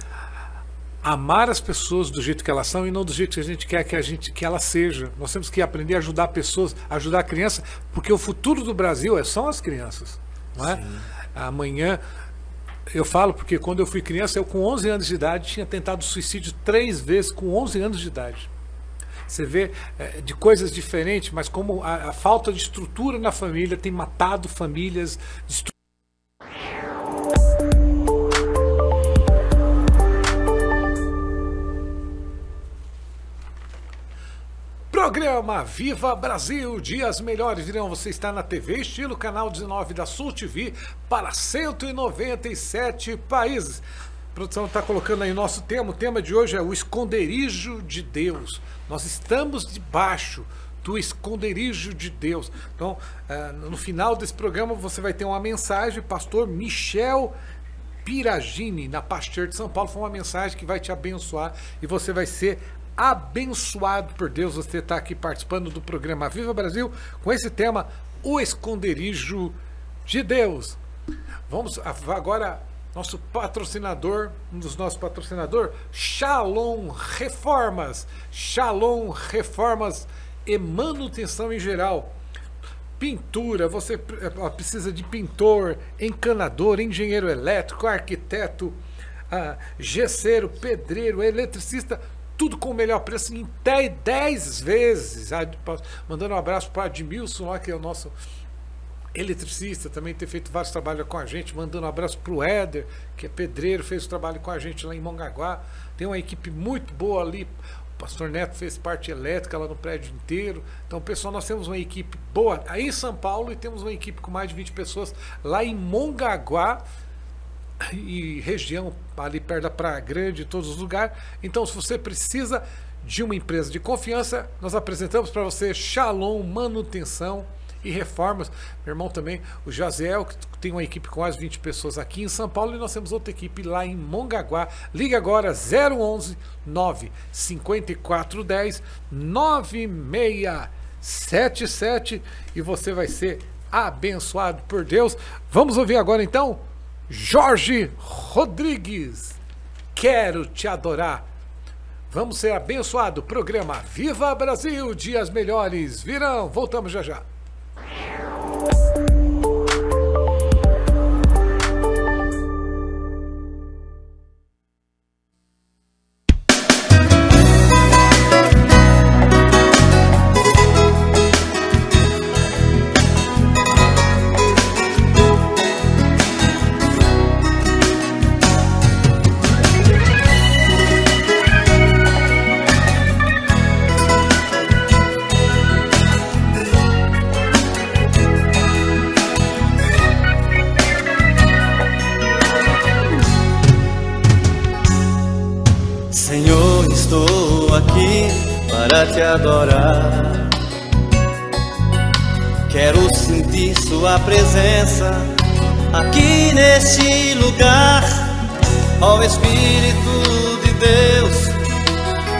a amar as pessoas do jeito que elas são e não do jeito que a gente quer que ela seja. Nós temos que aprender a ajudar pessoas, ajudar a criança, porque o futuro do Brasil são as crianças, não é? Amanhã, eu falo porque quando eu fui criança, eu com 11 anos de idade tinha tentado suicídio 3 vezes com 11 anos de idade. Você vê de coisas diferentes, mas como a falta de estrutura na família tem matado famílias. Programa Viva Brasil, dias melhores virão. Você está na TV Estilo, canal 19 da Sul TV, para 197 países. A produção está colocando aí nosso tema. O tema de hoje é o esconderijo de Deus. Nós estamos debaixo do esconderijo de Deus. Então, no final desse programa, você vai ter uma mensagem, pastor Michel Piragini, na Paz Church de São Paulo. Foi uma mensagem que vai te abençoar e você vai ser abençoado por Deus. Você está aqui participando do programa Viva Brasil com esse tema, o esconderijo de Deus. Vamos agora, nosso patrocinador, um dos nossos patrocinadores, Shalom Reformas. Shalom Reformas e manutenção em geral. Pintura, você precisa de pintor, encanador, engenheiro elétrico, arquiteto, gesseiro, pedreiro, eletricista, tudo com o melhor preço em 10 vezes. Mandando um abraço para Admilson, lá, que é o nosso eletricista, também tem feito vários trabalhos com a gente. Mandando um abraço para o Éder, que é pedreiro, fez o trabalho com a gente lá em Mongaguá. Tem uma equipe muito boa ali. O pastor Neto fez parte elétrica lá no prédio inteiro. Então, pessoal, nós temos uma equipe boa aí em São Paulo e temos uma equipe com mais de 20 pessoas lá em Mongaguá e região ali perto da Praia Grande, todos os lugares. Então, se você precisa de uma empresa de confiança, nós apresentamos para você Shalom Manutenção e reformas. Meu irmão também, o Jaziel, que tem uma equipe com quase 20 pessoas aqui em São Paulo, e nós temos outra equipe lá em Mongaguá. Liga agora 011 95410 9677 e você vai ser abençoado por Deus. Vamos ouvir agora então Jorge Rodrigues, Quero Te Adorar. Vamos ser abençoados. Programa Viva Brasil, dias melhores virão. Voltamos já já. Senhor, estou aqui para te adorar. Quero sentir sua presença aqui neste lugar. Ó Espírito de Deus,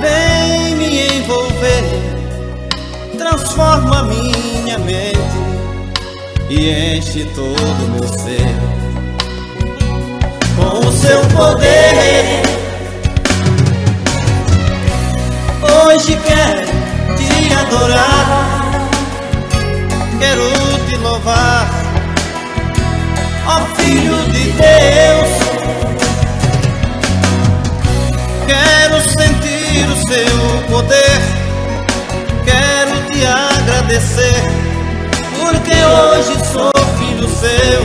vem me envolver, transforma minha mente e enche todo meu ser com o seu poder. Hoje quero te adorar, quero te louvar, ó Filho de Deus. Quero sentir o seu poder, quero te agradecer, porque hoje sou filho seu.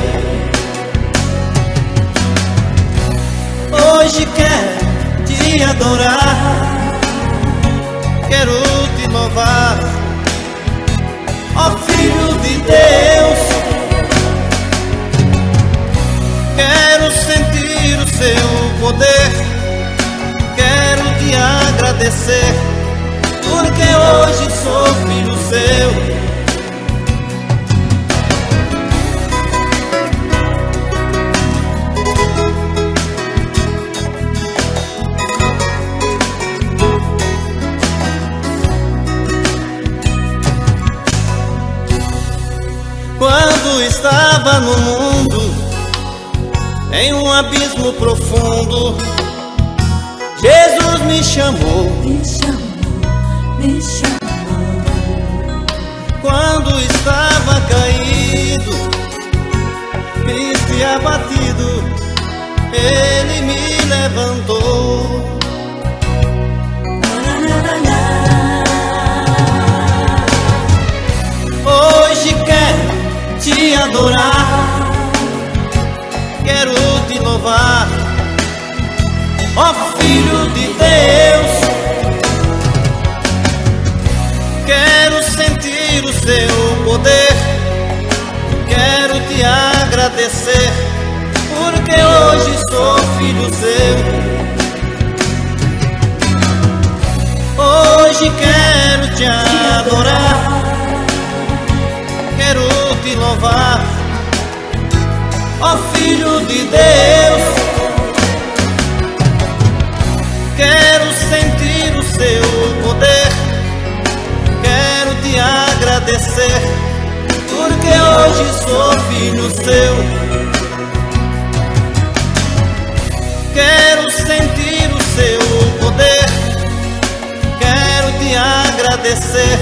Hoje quero te adorar, quero te louvar, ó Filho de Deus. Quero sentir o seu poder, quero te agradecer, porque hoje sou filho seu. Quando estava no mundo, em um abismo profundo, Jesus me chamou, me chamou. Quando estava caído, triste e abatido, Ele me levantou. Hoje quero te adorar, quero te louvar, ó Filho de Deus. Quero sentir o seu poder, quero te agradecer, porque hoje sou filho seu. Hoje quero te adorar, quero te louvar, ó Filho de Deus. Quero sentir o seu poder, quero te agradecer, porque hoje sou filho seu. Quero sentir o seu poder, quero te agradecer,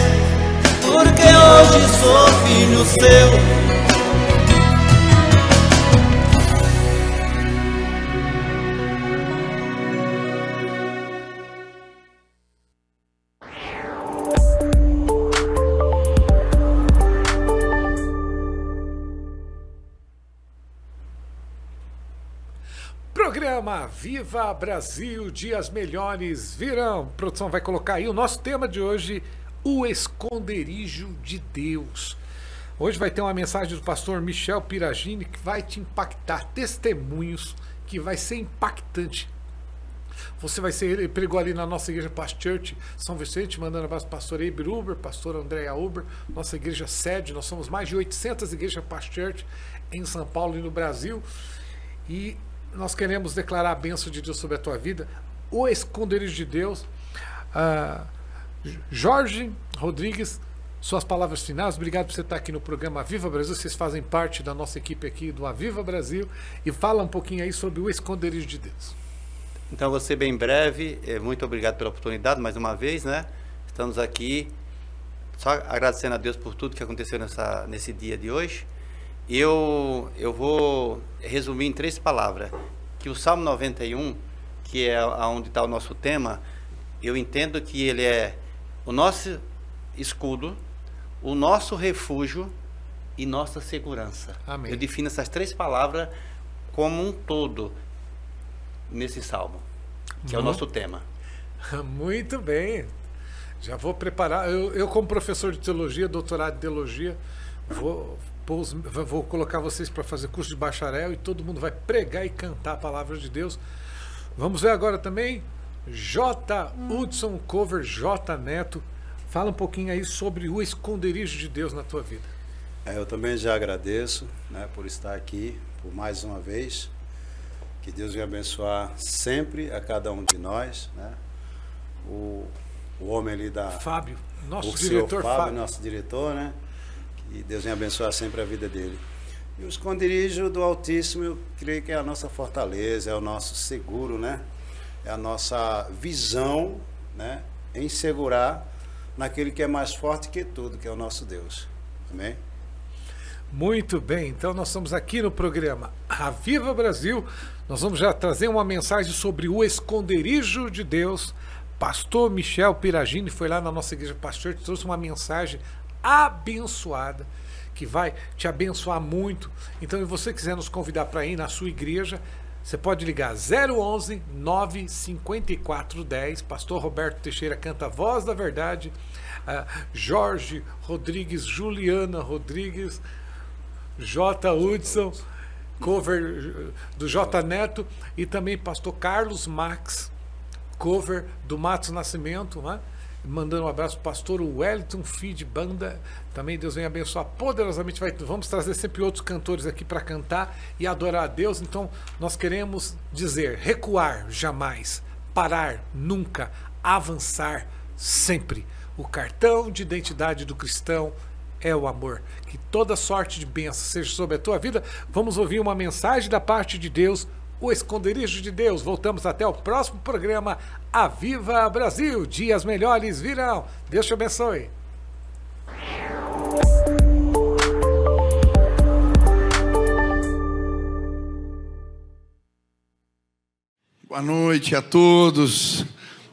porque hoje sou filho seu. Programa Viva Brasil, dias melhores virão. A produção vai colocar aí o nosso tema de hoje, o esconderijo de Deus. Hoje vai ter uma mensagem do pastor Michel Piragini que vai te impactar, testemunhos que vai ser impactante. Você vai ser, ele pregou ali na nossa igreja Past Church São Vicente, mandando abraço para o pastor Eiber Uber, pastor Andréa Uber, nossa igreja sede. Nós somos mais de 800 igrejas Past Church em São Paulo e no Brasil. E nós queremos declarar a bênção de Deus sobre a tua vida, o esconderijo de Deus. Jorge Rodrigues, suas palavras finais. Obrigado por você estar aqui no programa Aviva Brasil. Vocês fazem parte da nossa equipe aqui do Aviva Brasil. E fala um pouquinho aí sobre o esconderijo de Deus. Então, vou ser bem breve. Muito obrigado pela oportunidade, mais uma vez, né? Estamos aqui só agradecendo a Deus por tudo que aconteceu nesse dia de hoje. Eu vou resumir em 3 palavras. Que o Salmo 91, que é onde está o nosso tema, eu entendo que ele é o nosso escudo, o nosso refúgio e nossa segurança. Amém. Eu defino essas 3 palavras como um todo nesse salmo, que é o nosso tema. Muito bem. Já vou preparar. Eu como professor de teologia, doutorado em teologia, vou colocar vocês para fazer curso de bacharel e todo mundo vai pregar e cantar a palavra de Deus. Vamos ver agora também J. Hudson Cover, J. Neto. Fala um pouquinho aí sobre o esconderijo de Deus na tua vida. Eu também já agradeço, né, por estar aqui por mais uma vez. Que Deus venha abençoar sempre a cada um de nós, né? O homem ali da... Fábio, nosso o diretor Fábio, nosso diretor, né? Que Deus venha abençoar sempre a vida dele. E o esconderijo do Altíssimo, eu creio que é a nossa fortaleza, é o nosso seguro, né? É a nossa visão, né? Em segurar naquele que é mais forte que tudo, que é o nosso Deus. Amém? Muito bem, então nós estamos aqui no programa Aviva Brasil. Nós vamos já trazer uma mensagem sobre o esconderijo de Deus. Pastor Michel Piragini foi lá na nossa igreja pastor, trouxe uma mensagem abençoada, que vai te abençoar muito. Então, se você quiser nos convidar para ir na sua igreja, você pode ligar 011 954 10. Pastor Roberto Teixeira canta a voz da verdade. Jorge Rodrigues, Juliana Rodrigues, J. Hudson, cover do J. Neto, e também pastor Carlos Max, cover do Matos Nascimento, né? Mandando um abraço para o pastor Wellington Feed Banda. Também Deus venha abençoar poderosamente. Vamos trazer sempre outros cantores aqui para cantar e adorar a Deus. Então nós queremos dizer: recuar jamais, parar nunca, avançar sempre. O cartão de identidade do cristão é o amor. Que toda sorte de bênção seja sobre a tua vida. Vamos ouvir uma mensagem da parte de Deus, o esconderijo de Deus. Voltamos até o próximo programa Aviva Brasil. Dias melhores virão. Deus te abençoe. Boa noite a todos.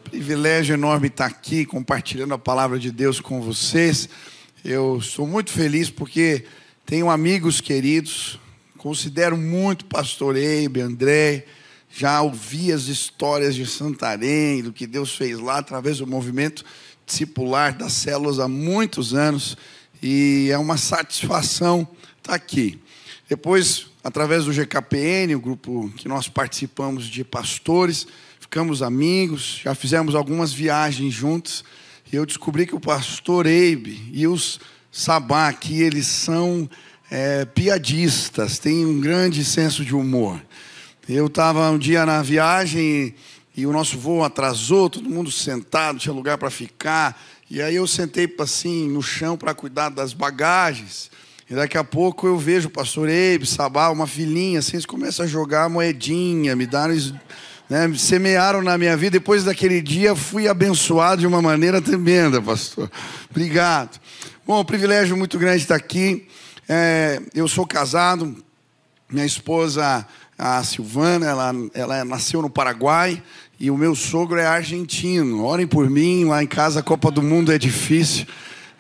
Privilégio enorme estar aqui compartilhando a palavra de Deus com vocês. Eu sou muito feliz porque tenho amigos queridos, considero muito pastor Eibe, André, já ouvi as histórias de Santarém, do que Deus fez lá através do movimento discipular das células há muitos anos, e é uma satisfação estar aqui. Depois, através do GKPN, o grupo que nós participamos de pastores, ficamos amigos, já fizemos algumas viagens juntos. E eu descobri que o pastor Eibe e os Sabá aqui, eles são piadistas, têm um grande senso de humor. Eu estava um dia na viagem e o nosso voo atrasou, todo mundo sentado, tinha lugar para ficar. E aí eu sentei assim no chão para cuidar das bagagens. E daqui a pouco eu vejo o pastor Eibe, Sabá, uma filhinha, assim, eles começam a jogar moedinha, me deram... me semearam na minha vida. Depois daquele dia fui abençoado de uma maneira tremenda, pastor. Obrigado. Bom, privilégio muito grande estar aqui. Eu sou casado, minha esposa, a Silvana, ela nasceu no Paraguai e o meu sogro é argentino. Orem por mim, lá em casa a Copa do Mundo é difícil,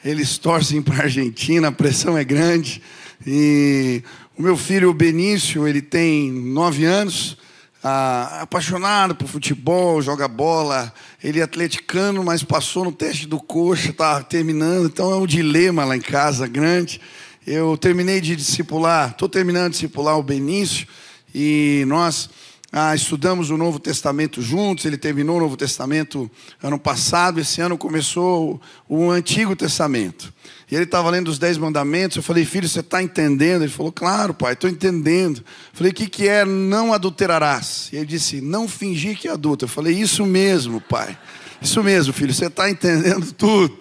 eles torcem para a Argentina, a pressão é grande. E o meu filho, o Benício, ele tem 9 anos, apaixonado por futebol, joga bola. Ele é atleticano, mas passou no teste do coxa, está terminando. Então é um dilema lá em casa grande. Eu terminei de discipular, estou terminando de discipular o Benício, e nós estudamos o Novo Testamento juntos. Ele terminou o Novo Testamento ano passado. Esse ano começou o Antigo Testamento. E ele estava lendo os 10 mandamentos. Eu falei, filho, você está entendendo? Ele falou, claro, pai, estou entendendo. Eu falei, o que é não adulterarás? E ele disse, não fingir que é adulto. Eu falei, isso mesmo, pai. Isso mesmo, filho, você está entendendo tudo.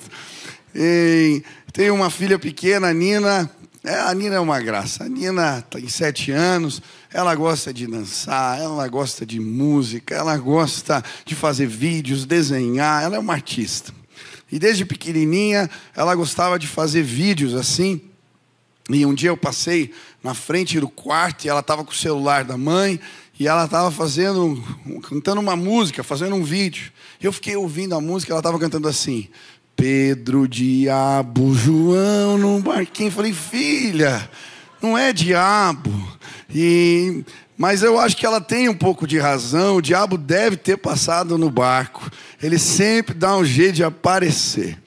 E tenho uma filha pequena, a Nina. A Nina é uma graça. A Nina tem 7 anos. Ela gosta de dançar, ela gosta de música, ela gosta de fazer vídeos, desenhar. Ela é uma artista. E desde pequenininha, ela gostava de fazer vídeos assim. E um dia eu passei na frente do quarto e ela estava com o celular da mãe e ela estava cantando uma música, fazendo um vídeo. Eu fiquei ouvindo a música, ela estava cantando assim: Pedro, diabo, João no barquinho. Falei, filha, não é diabo. Mas eu acho que ela tem um pouco de razão. O diabo deve ter passado no barco. Ele sempre dá um jeito de aparecer.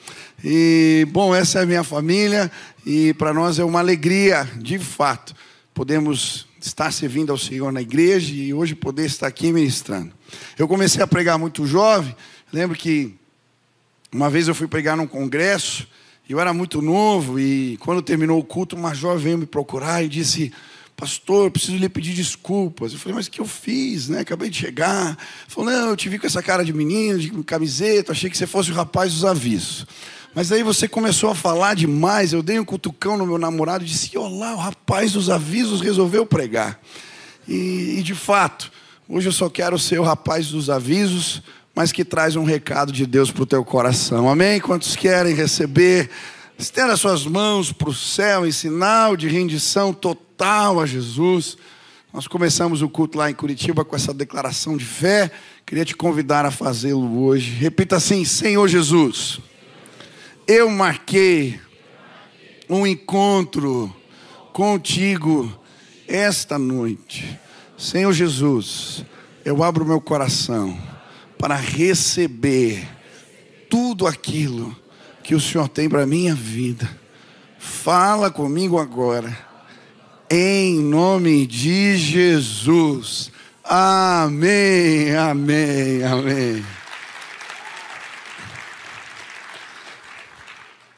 E, bom, essa é a minha família. E para nós é uma alegria, de fato, podemos estar servindo ao Senhor na igreja e hoje poder estar aqui ministrando. Eu comecei a pregar muito jovem. Lembro que uma vez eu fui pregar num congresso. Eu era muito novo e quando terminou o culto, uma jovem veio me procurar e disse: pastor, eu preciso lhe pedir desculpas. Eu falei, mas o que eu fiz, né? Acabei de chegar. Ele falou, não, eu te vi com essa cara de menino, de camiseta, achei que você fosse o rapaz dos avisos. Mas aí você começou a falar demais, eu dei um cutucão no meu namorado e disse, olá, o rapaz dos avisos resolveu pregar. E de fato, hoje eu só quero ser o rapaz dos avisos, mas que traz um recado de Deus para o teu coração. Amém? Quantos querem receber? Estenda suas mãos para o céu em sinal de rendição total a Jesus. Nós começamos o culto lá em Curitiba com essa declaração de fé. Queria te convidar a fazê-lo hoje. Repita assim: Senhor Jesus, eu marquei um encontro contigo esta noite. Senhor Jesus, eu abro meu coração para receber tudo aquilo que o Senhor tem para a minha vida. Fala comigo agora, em nome de Jesus. Amém, amém, amém.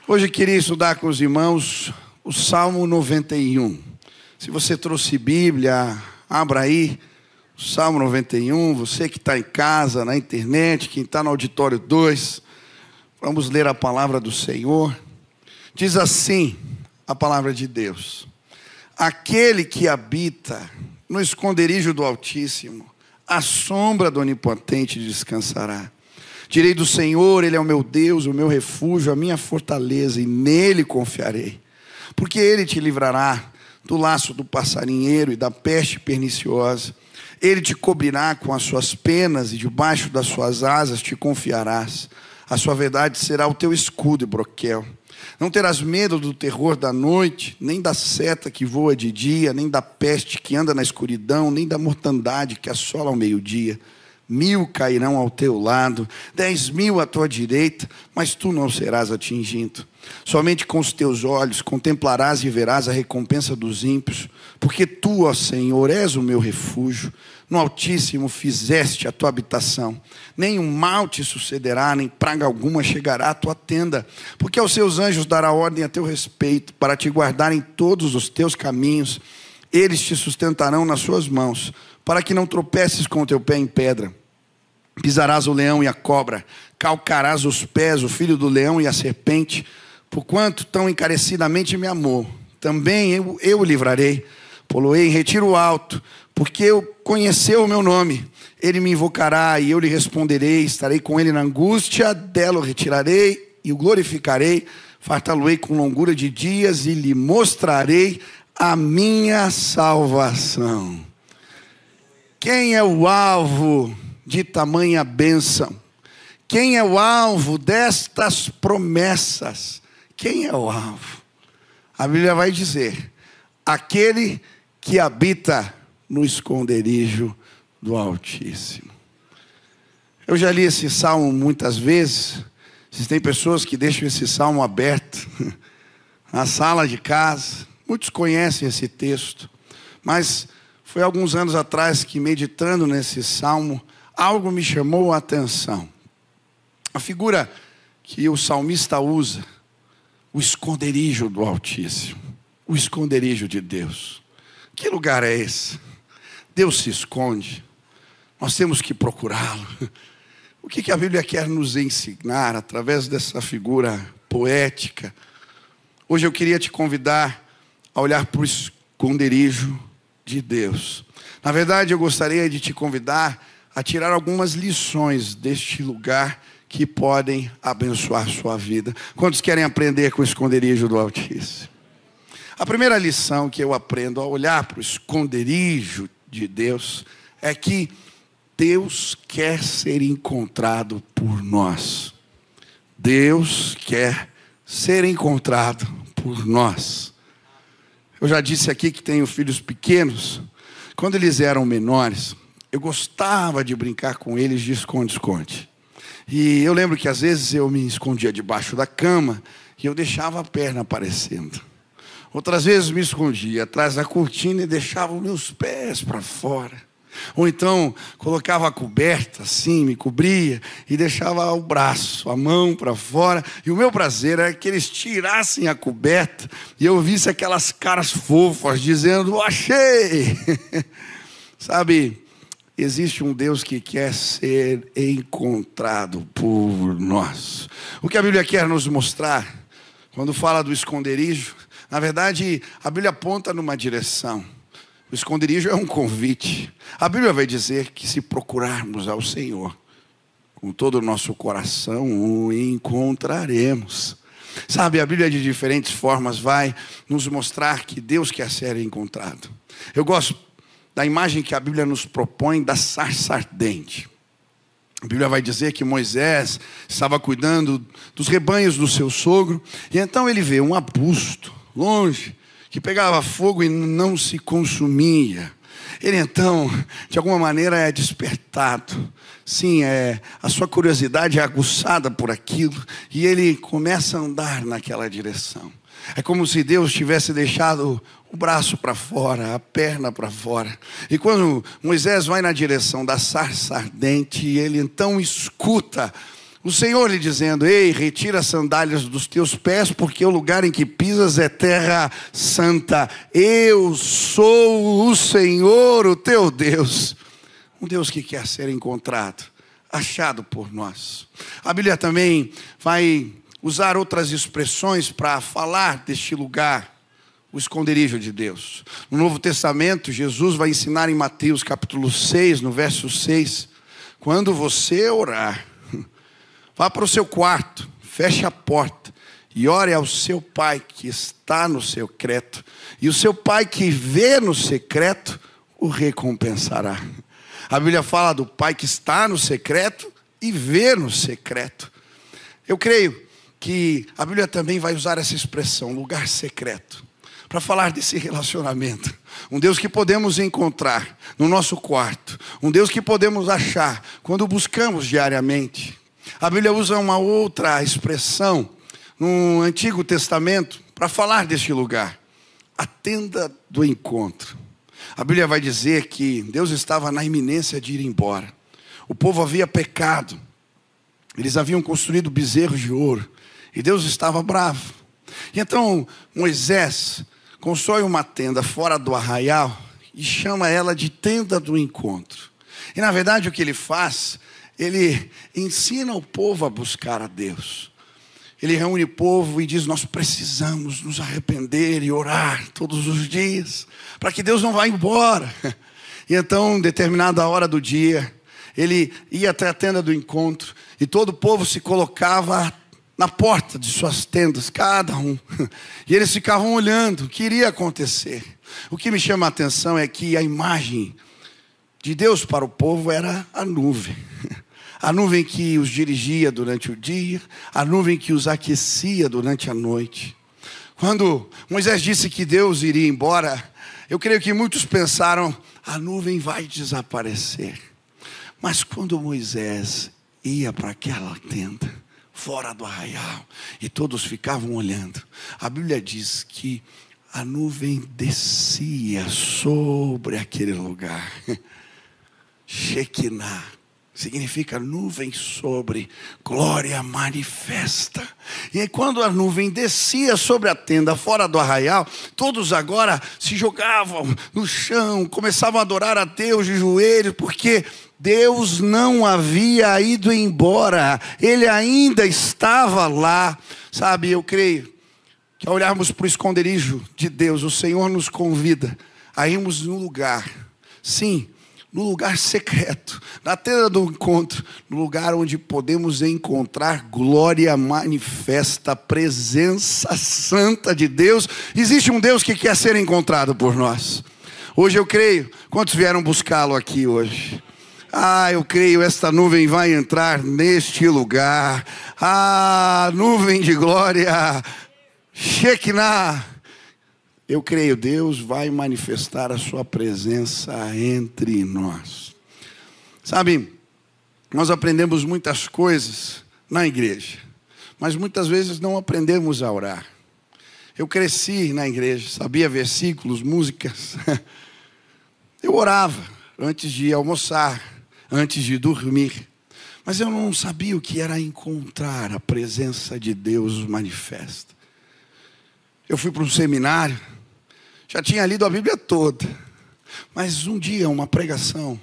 Hoje eu queria estudar com os irmãos o Salmo 91. Se você trouxe Bíblia, abra aí o Salmo 91. Você que está em casa, na internet, quem está no auditório 2... Vamos ler a palavra do Senhor. Diz assim a palavra de Deus: aquele que habita no esconderijo do Altíssimo, à sombra do Onipotente descansará. Direi do Senhor, Ele é o meu Deus, o meu refúgio, a minha fortaleza, e nele confiarei. Porque Ele te livrará do laço do passarinheiro e da peste perniciosa. Ele te cobrirá com as suas penas e debaixo das suas asas te confiarás. A sua verdade será o teu escudo e broquel. Não terás medo do terror da noite, nem da seta que voa de dia, nem da peste que anda na escuridão, nem da mortandade que assola ao meio-dia. 1000 cairão ao teu lado, 10.000 à tua direita, mas tu não serás atingido. Somente com os teus olhos contemplarás e verás a recompensa dos ímpios, porque tu, ó Senhor, és o meu refúgio. No Altíssimo fizeste a tua habitação. Nenhum mal te sucederá, nem praga alguma chegará à tua tenda. Porque aos seus anjos dará ordem a teu respeito, para te guardar em todos os teus caminhos. Eles te sustentarão nas suas mãos, para que não tropeces com o teu pé em pedra. Pisarás o leão e a cobra, calcarás os pés, o filho do leão e a serpente. Porquanto tão encarecidamente me amou, também eu o livrarei. Poloei em retiro alto, porque eu conheceu o meu nome. Ele me invocará e eu lhe responderei. Estarei com ele na angústia, dela o retirarei e o glorificarei. Fartá-lo-ei com longura de dias e lhe mostrarei a minha salvação. Quem é o alvo de tamanha bênção? Quem é o alvo destas promessas? Quem é o alvo? A Bíblia vai dizer: aquele que habita no esconderijo do Altíssimo. Eu já li esse salmo muitas vezes. Existem pessoas que deixam esse salmo aberto na sala de casa. Muitos conhecem esse texto, mas Foi alguns anos atrás que, meditando nesse salmo, algo me chamou a atenção. A figura que o salmista usa, o esconderijo do Altíssimo, o esconderijo de Deus. Que lugar é esse? Deus se esconde. Nós temos que procurá-lo. O que a Bíblia quer nos ensinar através dessa figura poética? Hoje eu queria te convidar a olhar para o esconderijo de Deus. Na verdade, eu gostaria de te convidar a tirar algumas lições deste lugar que podem abençoar sua vida. Quantos querem aprender com o esconderijo do Altíssimo? A primeira lição que eu aprendo ao olhar para o esconderijo de Deus é que Deus quer ser encontrado por nós. Deus quer ser encontrado por nós. Eu já disse aqui que tenho filhos pequenos. Quando eles eram menores, eu gostava de brincar com eles de esconde-esconde. E eu lembro que às vezes eu me escondia debaixo da cama e eu deixava a perna aparecendo. Outras vezes me escondia atrás da cortina e deixava os meus pés para fora. Ou então colocava a coberta assim, me cobria e deixava o braço, a mão para fora. E o meu prazer era que eles tirassem a coberta e eu visse aquelas caras fofas dizendo: achei! Sabe, existe um Deus que quer ser encontrado por nós. O que a Bíblia quer nos mostrar quando fala do esconderijo, na verdade, a Bíblia aponta numa direção. O esconderijo é um convite. A Bíblia vai dizer que se procurarmos ao Senhor com todo o nosso coração, o encontraremos. Sabe, a Bíblia de diferentes formas vai nos mostrar que Deus quer ser encontrado. Eu gosto da imagem que a Bíblia nos propõe da sarça ardente. A Bíblia vai dizer que Moisés estava cuidando dos rebanhos do seu sogro, e então ele vê um arbusto longe, que pegava fogo e não se consumia. Ele então, de alguma maneira, é despertado. Sim, a sua curiosidade é aguçada por aquilo, e ele começa a andar naquela direção. É como se Deus tivesse deixado o braço para fora, a perna para fora. E quando Moisés vai na direção da sarça ardente, ele então escuta o Senhor lhe dizendo: ei, retira as sandálias dos teus pés, porque o lugar em que pisas é terra santa. Eu sou o Senhor, o teu Deus. Um Deus que quer ser encontrado, achado por nós. A Bíblia também vai usar outras expressões para falar deste lugar, o esconderijo de Deus. No Novo Testamento, Jesus vai ensinar em Mateus capítulo 6, no verso 6, quando você orar, vá para o seu quarto, feche a porta e ore ao seu pai que está no secreto. E o seu pai que vê no secreto o recompensará. A Bíblia fala do pai que está no secreto e vê no secreto. Eu creio que a Bíblia também vai usar essa expressão, lugar secreto, para falar desse relacionamento. Um Deus que podemos encontrar no nosso quarto. Um Deus que podemos achar quando buscamos diariamente. A Bíblia usa uma outra expressão no Antigo Testamento para falar deste lugar, a tenda do encontro. A Bíblia vai dizer que Deus estava na iminência de ir embora. O povo havia pecado, eles haviam construído bezerros de ouro e Deus estava bravo. E então Moisés constrói uma tenda fora do arraial e chama ela de tenda do encontro. E na verdade o que ele faz, ele ensina o povo a buscar a Deus. Ele reúne o povo e diz: nós precisamos nos arrepender e orar todos os dias, para que Deus não vá embora. E então, em determinada hora do dia, ele ia até a tenda do encontro, e todo o povo se colocava na porta de suas tendas, cada um. E eles ficavam olhando o que iria acontecer. O que me chama a atenção é que a imagem de Deus para o povo era a nuvem. A nuvem que os dirigia durante o dia, a nuvem que os aquecia durante a noite. Quando Moisés disse que Deus iria embora, eu creio que muitos pensaram: a nuvem vai desaparecer. Mas quando Moisés ia para aquela tenda, fora do arraial, e todos ficavam olhando, a Bíblia diz que a nuvem descia sobre aquele lugar. Shekinah significa nuvem sobre, glória manifesta. E aí quando a nuvem descia sobre a tenda fora do arraial, todos agora se jogavam no chão, começavam a adorar a Deus de joelhos, porque Deus não havia ido embora, Ele ainda estava lá. Sabe, eu creio que ao olharmos para o esconderijo de Deus, o Senhor nos convida a irmos num lugar, sim, no lugar secreto, na tenda do encontro, no lugar onde podemos encontrar glória manifesta, presença santa de Deus. Existe um Deus que quer ser encontrado por nós. Hoje eu creio, quantos vieram buscá-lo aqui hoje? Eu creio, esta nuvem vai entrar neste lugar. Nuvem de glória, Shekinah. Eu creio, Deus vai manifestar a sua presença entre nós. Sabe, nós aprendemos muitas coisas na igreja, mas muitas vezes não aprendemos a orar. Eu cresci na igreja, sabia versículos, músicas. Eu orava antes de almoçar, antes de dormir. Mas eu não sabia o que era encontrar a presença de Deus manifesta. Eu fui para um seminário, já tinha lido a Bíblia toda, mas um dia uma pregação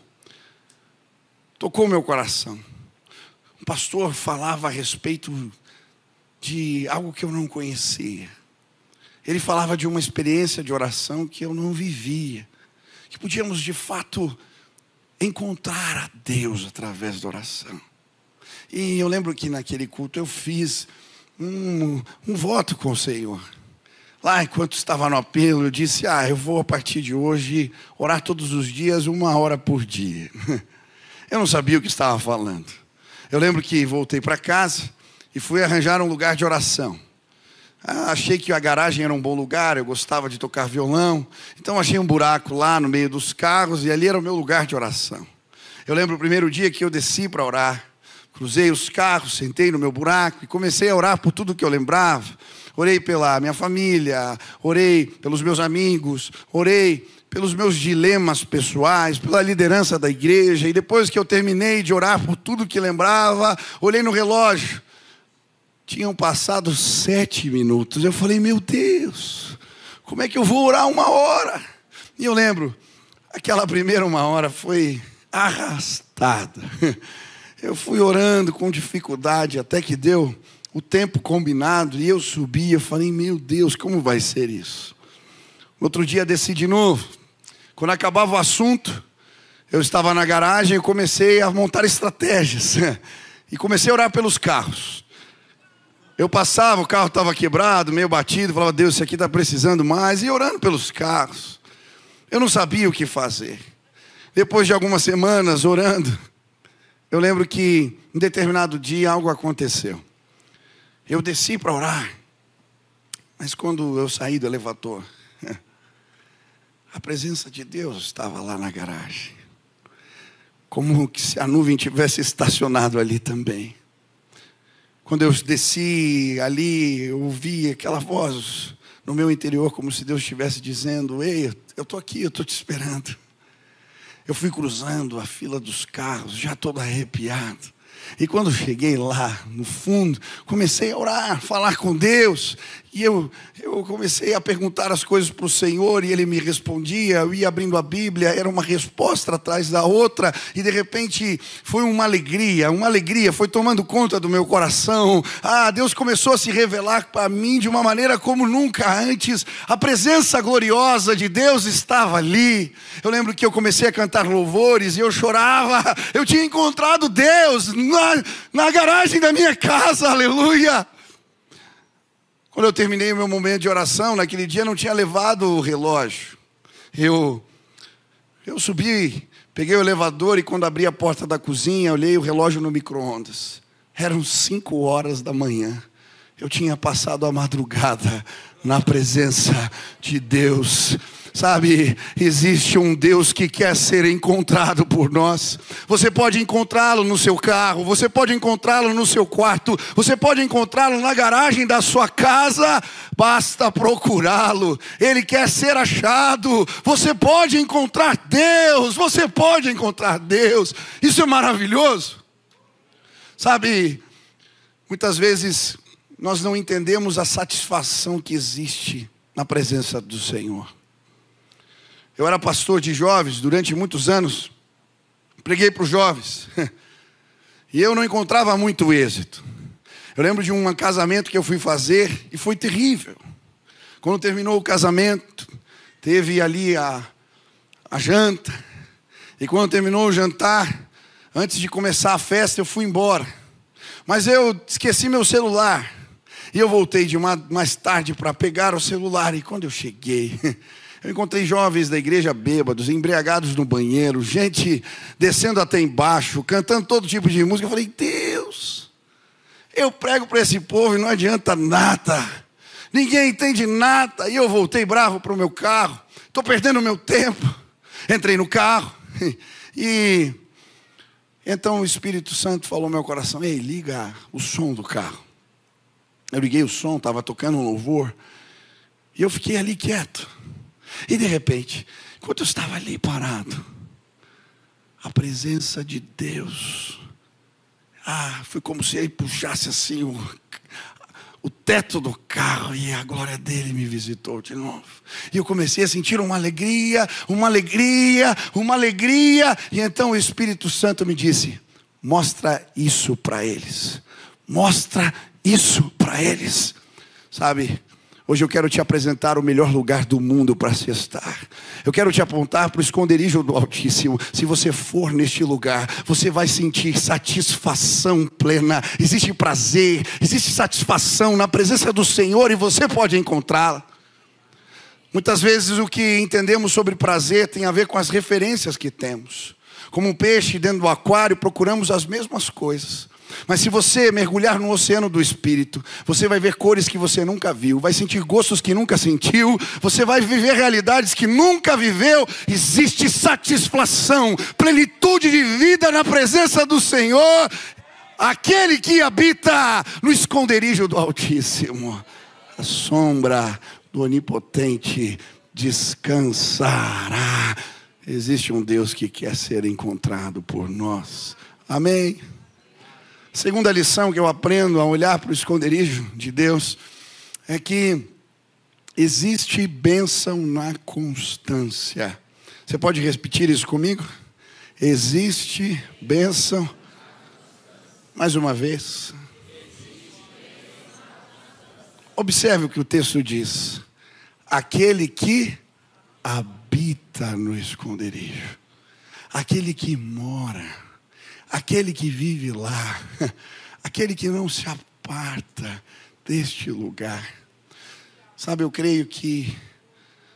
tocou meu coração. O pastor falava a respeito de algo que eu não conhecia. Ele falava de uma experiência de oração que eu não vivia, que podíamos de fato encontrar a Deus através da oração. E eu lembro que naquele culto eu fiz um voto com o Senhor. Lá, enquanto estava no apelo, eu disse, eu vou a partir de hoje orar todos os dias, 1 hora por dia. Eu não sabia o que estava falando. Eu lembro que voltei para casa e fui arranjar um lugar de oração. Achei que a garagem era um bom lugar, eu gostava de tocar violão. Então achei um buraco lá no meio dos carros e ali era o meu lugar de oração. Eu lembro o primeiro dia que eu desci para orar. Cruzei os carros, sentei no meu buraco e comecei a orar por tudo que eu lembrava. Orei pela minha família, orei pelos meus amigos, orei pelos meus dilemas pessoais, pela liderança da igreja. E depois que eu terminei de orar por tudo que lembrava, olhei no relógio. Tinham passado 7 minutos. Eu falei, meu Deus, como é que eu vou orar 1 hora? E eu lembro, aquela primeira 1 hora foi arrastada. Eu fui orando com dificuldade até que deu o tempo combinado e eu subi. Eu falei, meu Deus, como vai ser isso? Outro dia desci de novo. Quando acabava o assunto, eu estava na garagem e comecei a montar estratégias. E comecei a orar pelos carros. Eu passava, o carro estava quebrado, meio batido. Falava, Deus, isso aqui está precisando mais. E orando pelos carros. Eu não sabia o que fazer. Depois de algumas semanas orando, eu lembro que em determinado dia algo aconteceu. Eu desci para orar, mas quando eu saí do elevador, a presença de Deus estava lá na garagem. Como que se a nuvem tivesse estacionado ali também. Quando eu desci ali, eu ouvi aquela voz no meu interior, como se Deus estivesse dizendo, ei, eu estou aqui, eu estou te esperando. Eu fui cruzando a fila dos carros, já todo arrepiado. E quando cheguei lá, no fundo, comecei a orar, falar com Deus. E eu comecei a perguntar as coisas para o Senhor e Ele me respondia. Eu ia abrindo a Bíblia, era uma resposta atrás da outra. E de repente foi uma alegria foi tomando conta do meu coração. Deus começou a se revelar para mim de uma maneira como nunca antes. A presença gloriosa de Deus estava ali. Eu lembro que eu comecei a cantar louvores e eu chorava. Eu tinha encontrado Deus na garagem da minha casa, aleluia. Quando eu terminei o meu momento de oração, naquele dia eu não tinha levado o relógio. Eu subi, peguei o elevador e quando abri a porta da cozinha, olhei o relógio no micro-ondas. Eram 5 horas da manhã. Eu tinha passado a madrugada na presença de Deus. Sabe, existe um Deus que quer ser encontrado por nós. Você pode encontrá-lo no seu carro, você pode encontrá-lo no seu quarto, você pode encontrá-lo na garagem da sua casa, basta procurá-lo. Ele quer ser achado. Você pode encontrar Deus, você pode encontrar Deus. Isso é maravilhoso. Sabe, muitas vezes nós não entendemos a satisfação que existe na presença do Senhor. Eu era pastor de jovens durante muitos anos. Preguei para os jovens. E eu não encontrava muito êxito. Eu lembro de um casamento que eu fui fazer e foi terrível. Quando terminou o casamento, teve ali a janta. E quando terminou o jantar, antes de começar a festa, eu fui embora. Mas eu esqueci meu celular. E eu voltei mais tarde para pegar o celular. E quando eu cheguei, eu encontrei jovens da igreja bêbados, embriagados no banheiro, gente descendo até embaixo, cantando todo tipo de música. Eu falei, Deus, eu prego para esse povo e não adianta nada. Ninguém entende nada. E eu voltei bravo para o meu carro. Estou perdendo o meu tempo. Entrei no carro. E então o Espírito Santo falou no meu coração, ei, liga o som do carro. Eu liguei o som, estava tocando um louvor. E eu fiquei ali quieto. E de repente, enquanto eu estava ali parado, a presença de Deus, foi como se ele puxasse assim o teto do carro, e a glória dele me visitou de novo. E eu comecei a sentir uma alegria, uma alegria, uma alegria. E então o Espírito Santo me disse, mostra isso para eles. Mostra isso para eles. Sabe, hoje eu quero te apresentar o melhor lugar do mundo para se estar. Eu quero te apontar para o esconderijo do Altíssimo. Se você for neste lugar, você vai sentir satisfação plena. Existe prazer, existe satisfação na presença do Senhor, e você pode encontrá-la. Muitas vezes o que entendemos sobre prazer tem a ver com as referências que temos. Como um peixe dentro do aquário, procuramos as mesmas coisas. Mas se você mergulhar no oceano do Espírito, você vai ver cores que você nunca viu, vai sentir gostos que nunca sentiu, você vai viver realidades que nunca viveu. Existe satisfação, plenitude de vida na presença do Senhor. Aquele que habita no esconderijo do Altíssimo, a sombra do Onipotente descansará. Existe um Deus que quer ser encontrado por nós. Amém? Segunda lição que eu aprendo a olhar para o esconderijo de Deus é que existe bênção na constância. Você pode repetir isso comigo? Existe bênção. Mais uma vez. Observe o que o texto diz. Aquele que habita no esconderijo. Aquele que mora. Aquele que vive lá, aquele que não se aparta deste lugar. Sabe, eu creio que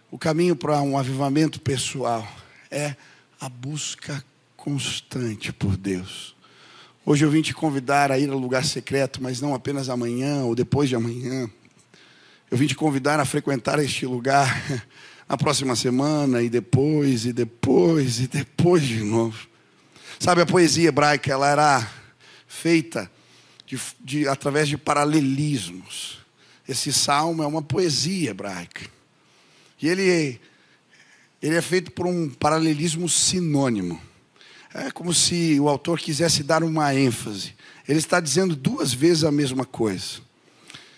o caminho para um avivamento pessoal é a busca constante por Deus. Hoje eu vim te convidar a ir ao lugar secreto, mas não apenas amanhã ou depois de amanhã. Eu vim te convidar a frequentar este lugar na próxima semana, e depois de novo. Sabe, a poesia hebraica, ela era feita através de paralelismos. Esse salmo é uma poesia hebraica. E ele é feito por um paralelismo sinônimo. É como se o autor quisesse dar uma ênfase. Ele está dizendo duas vezes a mesma coisa.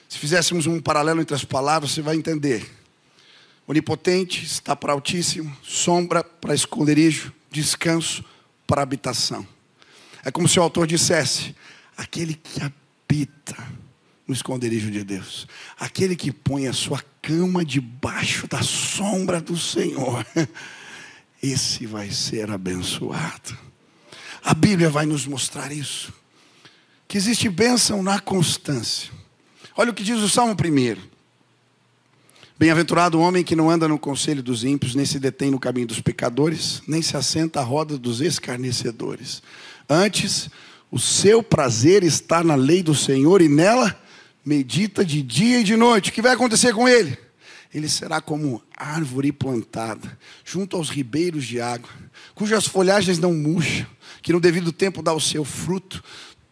Se fizéssemos um paralelo entre as palavras, você vai entender. Onipotente está para Altíssimo, sombra para esconderijo, descanso para habitação. É como se o autor dissesse, aquele que habita no esconderijo de Deus, aquele que põe a sua cama debaixo da sombra do Senhor, esse vai ser abençoado. A Bíblia vai nos mostrar isso, que existe bênção na constância. Olha o que diz o Salmo 1. Bem-aventurado o homem que não anda no conselho dos ímpios, nem se detém no caminho dos pecadores, nem se assenta à roda dos escarnecedores. Antes, o seu prazer está na lei do Senhor, e nela medita de dia e de noite. O que vai acontecer com ele? ele será como árvore plantada, junto aos ribeiros de água, cujas folhagens não murcham, que no devido tempo dá o seu fruto.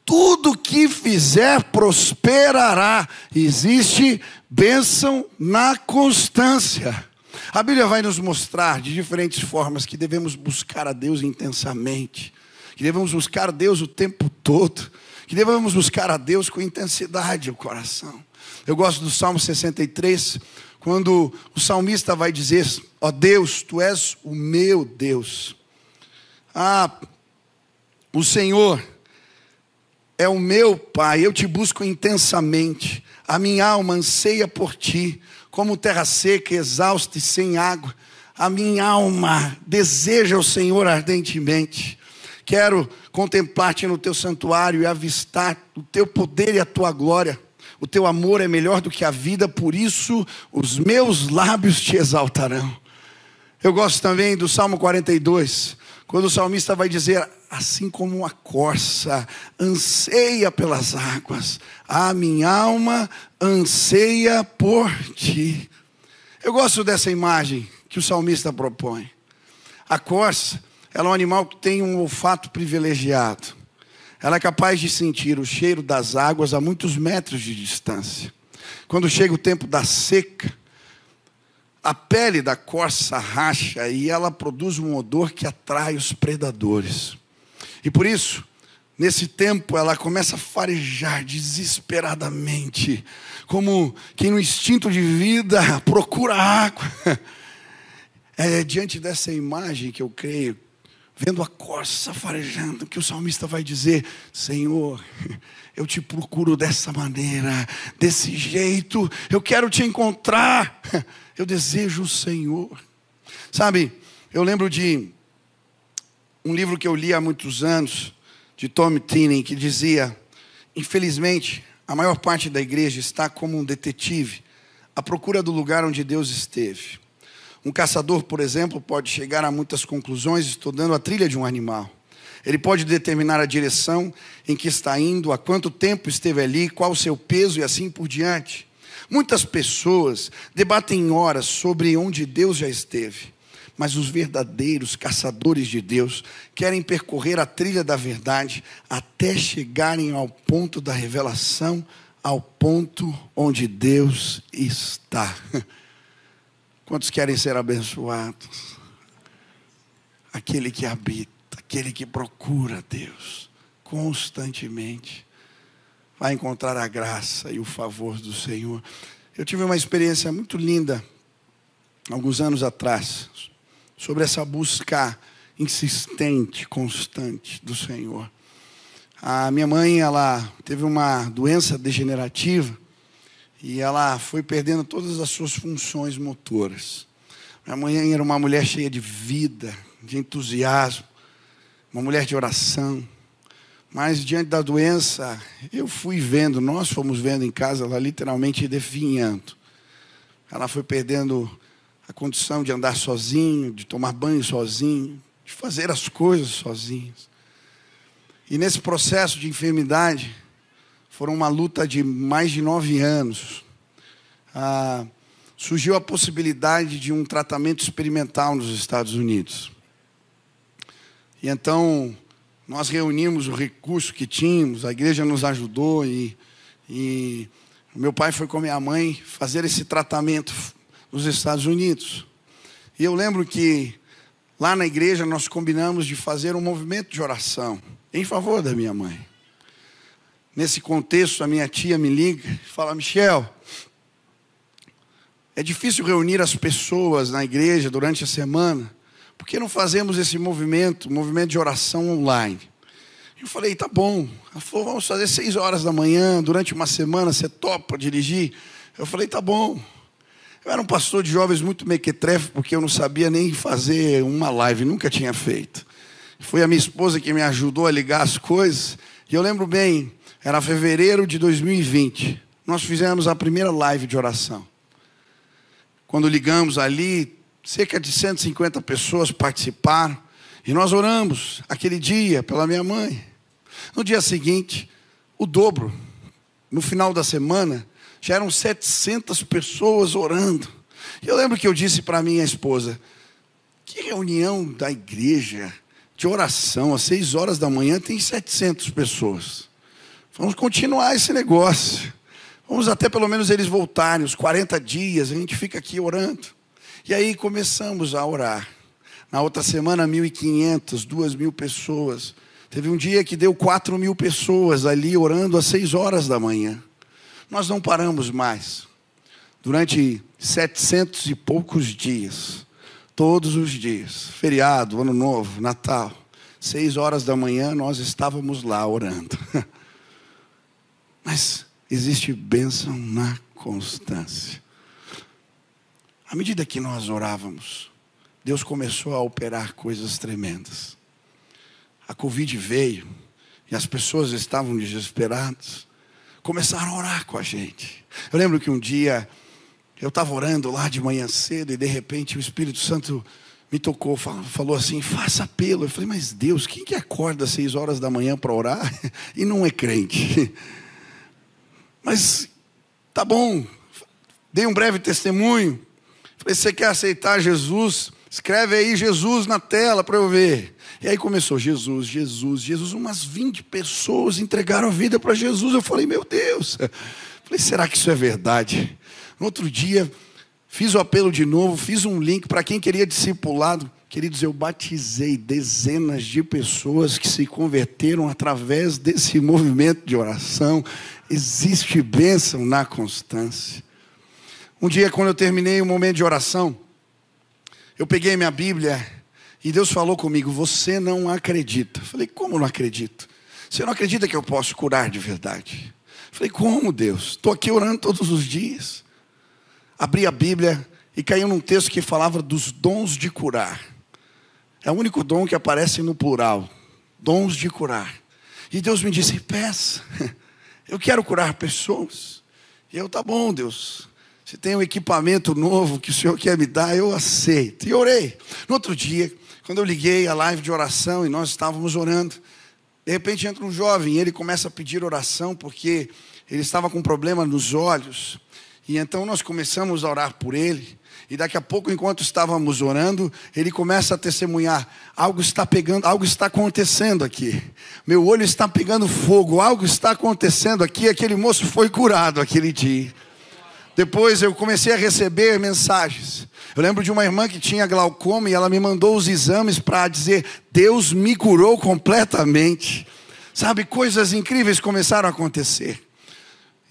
Tudo que fizer prosperará. Existe bênção na constância. A Bíblia vai nos mostrar de diferentes formas que devemos buscar a Deus intensamente, que devemos buscar a Deus o tempo todo, que devemos buscar a Deus com intensidade no coração. Eu gosto do Salmo 63, quando o salmista vai dizer: ó Deus, tu és o meu Deus. O Senhor é o meu Pai, eu te busco intensamente. A minha alma anseia por ti, como terra seca, exausta e sem água. A minha alma deseja o Senhor ardentemente. Quero contemplar-te no teu santuário e avistar o teu poder e a tua glória. O teu amor é melhor do que a vida, por isso os meus lábios te exaltarão. Eu gosto também do Salmo 42, quando o salmista vai dizer: assim como a corça anseia pelas águas, a minha alma anseia por ti. Eu gosto dessa imagem que o salmista propõe. A corça, ela é um animal que tem um olfato privilegiado. Ela é capaz de sentir o cheiro das águas a muitos metros de distância. Quando chega o tempo da seca, a pele da corça racha e ela produz um odor que atrai os predadores. E por isso, nesse tempo, ela começa a farejar desesperadamente, como quem no instinto de vida procura água. É diante dessa imagem que eu creio, vendo a corça farejando, que o salmista vai dizer: Senhor, eu te procuro dessa maneira, desse jeito, eu quero te encontrar, eu desejo o Senhor. Sabe, eu lembro de um livro que eu li há muitos anos, de Tom Tinen, que dizia: infelizmente, a maior parte da igreja está como um detetive, à procura do lugar onde Deus esteve. Um caçador, por exemplo, pode chegar a muitas conclusões estudando a trilha de um animal. Ele pode determinar a direção em que está indo, há quanto tempo esteve ali, qual o seu peso e assim por diante. Muitas pessoas debatem horas sobre onde Deus já esteve, mas os verdadeiros caçadores de Deus querem percorrer a trilha da verdade até chegarem ao ponto da revelação, ao ponto onde Deus está. Quantos querem ser abençoados? Aquele que habita, aquele que procura Deus constantemente, vai encontrar a graça e o favor do Senhor. Eu tive uma experiência muito linda, alguns anos atrás, sobre essa busca insistente, constante do Senhor. A minha mãe, ela teve uma doença degenerativa, e ela foi perdendo todas as suas funções motoras. Minha mãe era uma mulher cheia de vida, de entusiasmo, uma mulher de oração. Mas diante da doença, eu fui vendo, nós fomos vendo em casa, ela literalmente definhando. Ela foi perdendo a condição de andar sozinho, de tomar banho sozinho, de fazer as coisas sozinhos. E nesse processo de enfermidade, foram uma luta de mais de 9 anos. Surgiu a possibilidade de um tratamento experimental nos Estados Unidos. E então, nós reunimos o recurso que tínhamos, a igreja nos ajudou e meu pai foi com a minha mãe fazer esse tratamento nos Estados Unidos. E eu lembro que lá na igreja nós combinamos de fazer um movimento de oração em favor da minha mãe. Nesse contexto, a minha tia me liga e fala: Michel, é difícil reunir as pessoas na igreja durante a semana, por que não fazemos esse movimento de oração online? Eu falei: tá bom. Ela falou: vamos fazer 6 horas da manhã, durante uma semana, você topa dirigir? Eu falei: tá bom. Eu era um pastor de jovens muito mequetrefe, porque eu não sabia nem fazer uma live, nunca tinha feito. Foi a minha esposa que me ajudou a ligar as coisas, e eu lembro bem, era fevereiro de 2020. Nós fizemos a primeira live de oração. Quando ligamos ali, cerca de 150 pessoas participaram. E nós oramos aquele dia pela minha mãe. No dia seguinte, o dobro. No final da semana, já eram 700 pessoas orando. E eu lembro que eu disse para minha esposa, que reunião da igreja de oração às 6 horas da manhã tem 700 pessoas. Vamos continuar esse negócio. Vamos até pelo menos eles voltarem, os 40 dias, a gente fica aqui orando. E aí começamos a orar. Na outra semana, 1.500, 2.000 pessoas. Teve um dia que deu 4.000 pessoas ali orando às 6 horas da manhã. Nós não paramos mais. Durante 700 e poucos dias, todos os dias, feriado, ano novo, Natal, 6 horas da manhã nós estávamos lá orando. Mas existe bênção na constância. À medida que nós orávamos, Deus começou a operar coisas tremendas. A Covid veio e as pessoas estavam desesperadas. Começaram a orar com a gente. Eu lembro que um dia eu estava orando lá de manhã cedo e de repente o Espírito Santo me tocou, falou assim, faça apelo. Eu falei, mas Deus, quem que acorda às 6 horas da manhã para orar e não é crente? Mas tá bom, dei um breve testemunho. Falei, você quer aceitar Jesus? Escreve aí Jesus na tela para eu ver. E aí começou Jesus, Jesus, Jesus. Umas 20 pessoas entregaram a vida para Jesus. Eu falei, meu Deus. Falei, será que isso é verdade? No outro dia, fiz o apelo de novo, fiz um link para quem queria discipulado. Queridos, eu batizei dezenas de pessoas que se converteram através desse movimento de oração. Existe bênção na constância. Um dia, quando eu terminei o momento de oração, eu peguei minha Bíblia e Deus falou comigo, você não acredita. Eu falei, como não acredito? Você não acredita que eu posso curar de verdade? Eu falei, como, Deus? Estou aqui orando todos os dias. Abri a Bíblia e caiu num texto que falava dos dons de curar. É o único dom que aparece no plural. Dons de curar. E Deus me disse, peça. Eu quero curar pessoas. E eu, tá bom, Deus. Se tem um equipamento novo que o Senhor quer me dar, eu aceito. E orei. No outro dia, quando eu liguei a live de oração e nós estávamos orando, de repente entra um jovem e ele começa a pedir oração porque ele estava com um problema nos olhos. E então nós começamos a orar por ele. E daqui a pouco, enquanto estávamos orando, ele começa a testemunhar. Algo está pegando, algo está acontecendo aqui. Meu olho está pegando fogo, algo está acontecendo aqui. Aquele moço foi curado aquele dia. Depois eu comecei a receber mensagens. Eu lembro de uma irmã que tinha glaucoma e ela me mandou os exames para dizer, Deus me curou completamente. Sabe, coisas incríveis começaram a acontecer.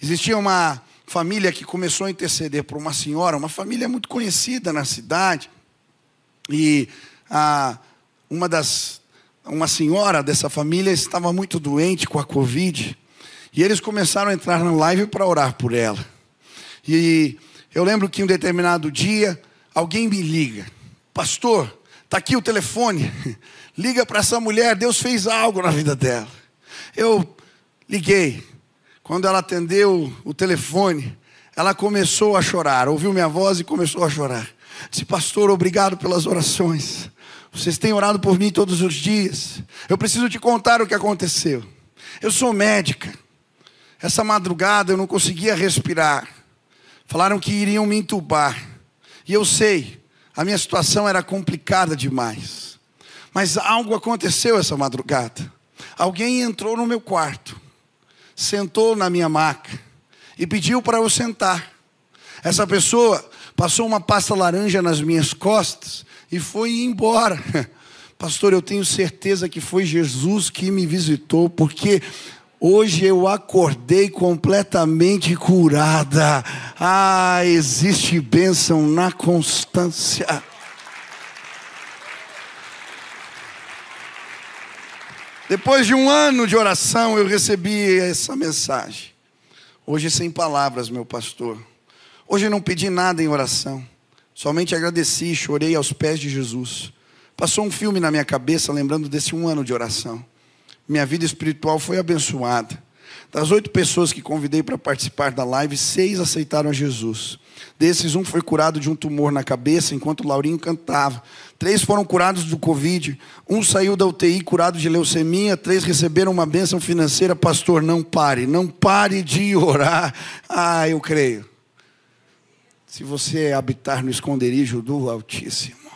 Existia uma família que começou a interceder por uma senhora, uma família muito conhecida na cidade. E uma senhora dessa família estava muito doente com a Covid. E eles começaram a entrar na live para orar por ela. E eu lembro que em um determinado dia, alguém me liga. Pastor, está aqui o telefone. Liga para essa mulher, Deus fez algo na vida dela. Eu liguei. Quando ela atendeu o telefone, ela começou a chorar. Ouviu minha voz e começou a chorar. Disse, pastor, obrigado pelas orações. Vocês têm orado por mim todos os dias. Eu preciso te contar o que aconteceu. Eu sou médica. Essa madrugada eu não conseguia respirar. Falaram que iriam me entubar. E eu sei, a minha situação era complicada demais. Mas algo aconteceu essa madrugada. Alguém entrou no meu quarto, sentou na minha maca e pediu para eu sentar. Essa pessoa passou uma pasta laranja nas minhas costas e foi embora. Pastor, eu tenho certeza que foi Jesus que me visitou, porque hoje eu acordei completamente curada. Ah, existe bênção na constância. Depois de um ano de oração, eu recebi essa mensagem. Hoje sem palavras, meu pastor. Hoje eu não pedi nada em oração. Somente agradeci e chorei aos pés de Jesus. Passou um filme na minha cabeça, lembrando desse um ano de oração. Minha vida espiritual foi abençoada. Das 8 pessoas que convidei para participar da live, 6 aceitaram a Jesus. Desses, um foi curado de um tumor na cabeça, enquanto o Laurinho cantava. 3 foram curados do Covid. 1 saiu da UTI curado de leucemia. 3 receberam uma bênção financeira. Pastor, não pare de orar. Ah, eu creio. Se você habitar no esconderijo do Altíssimo,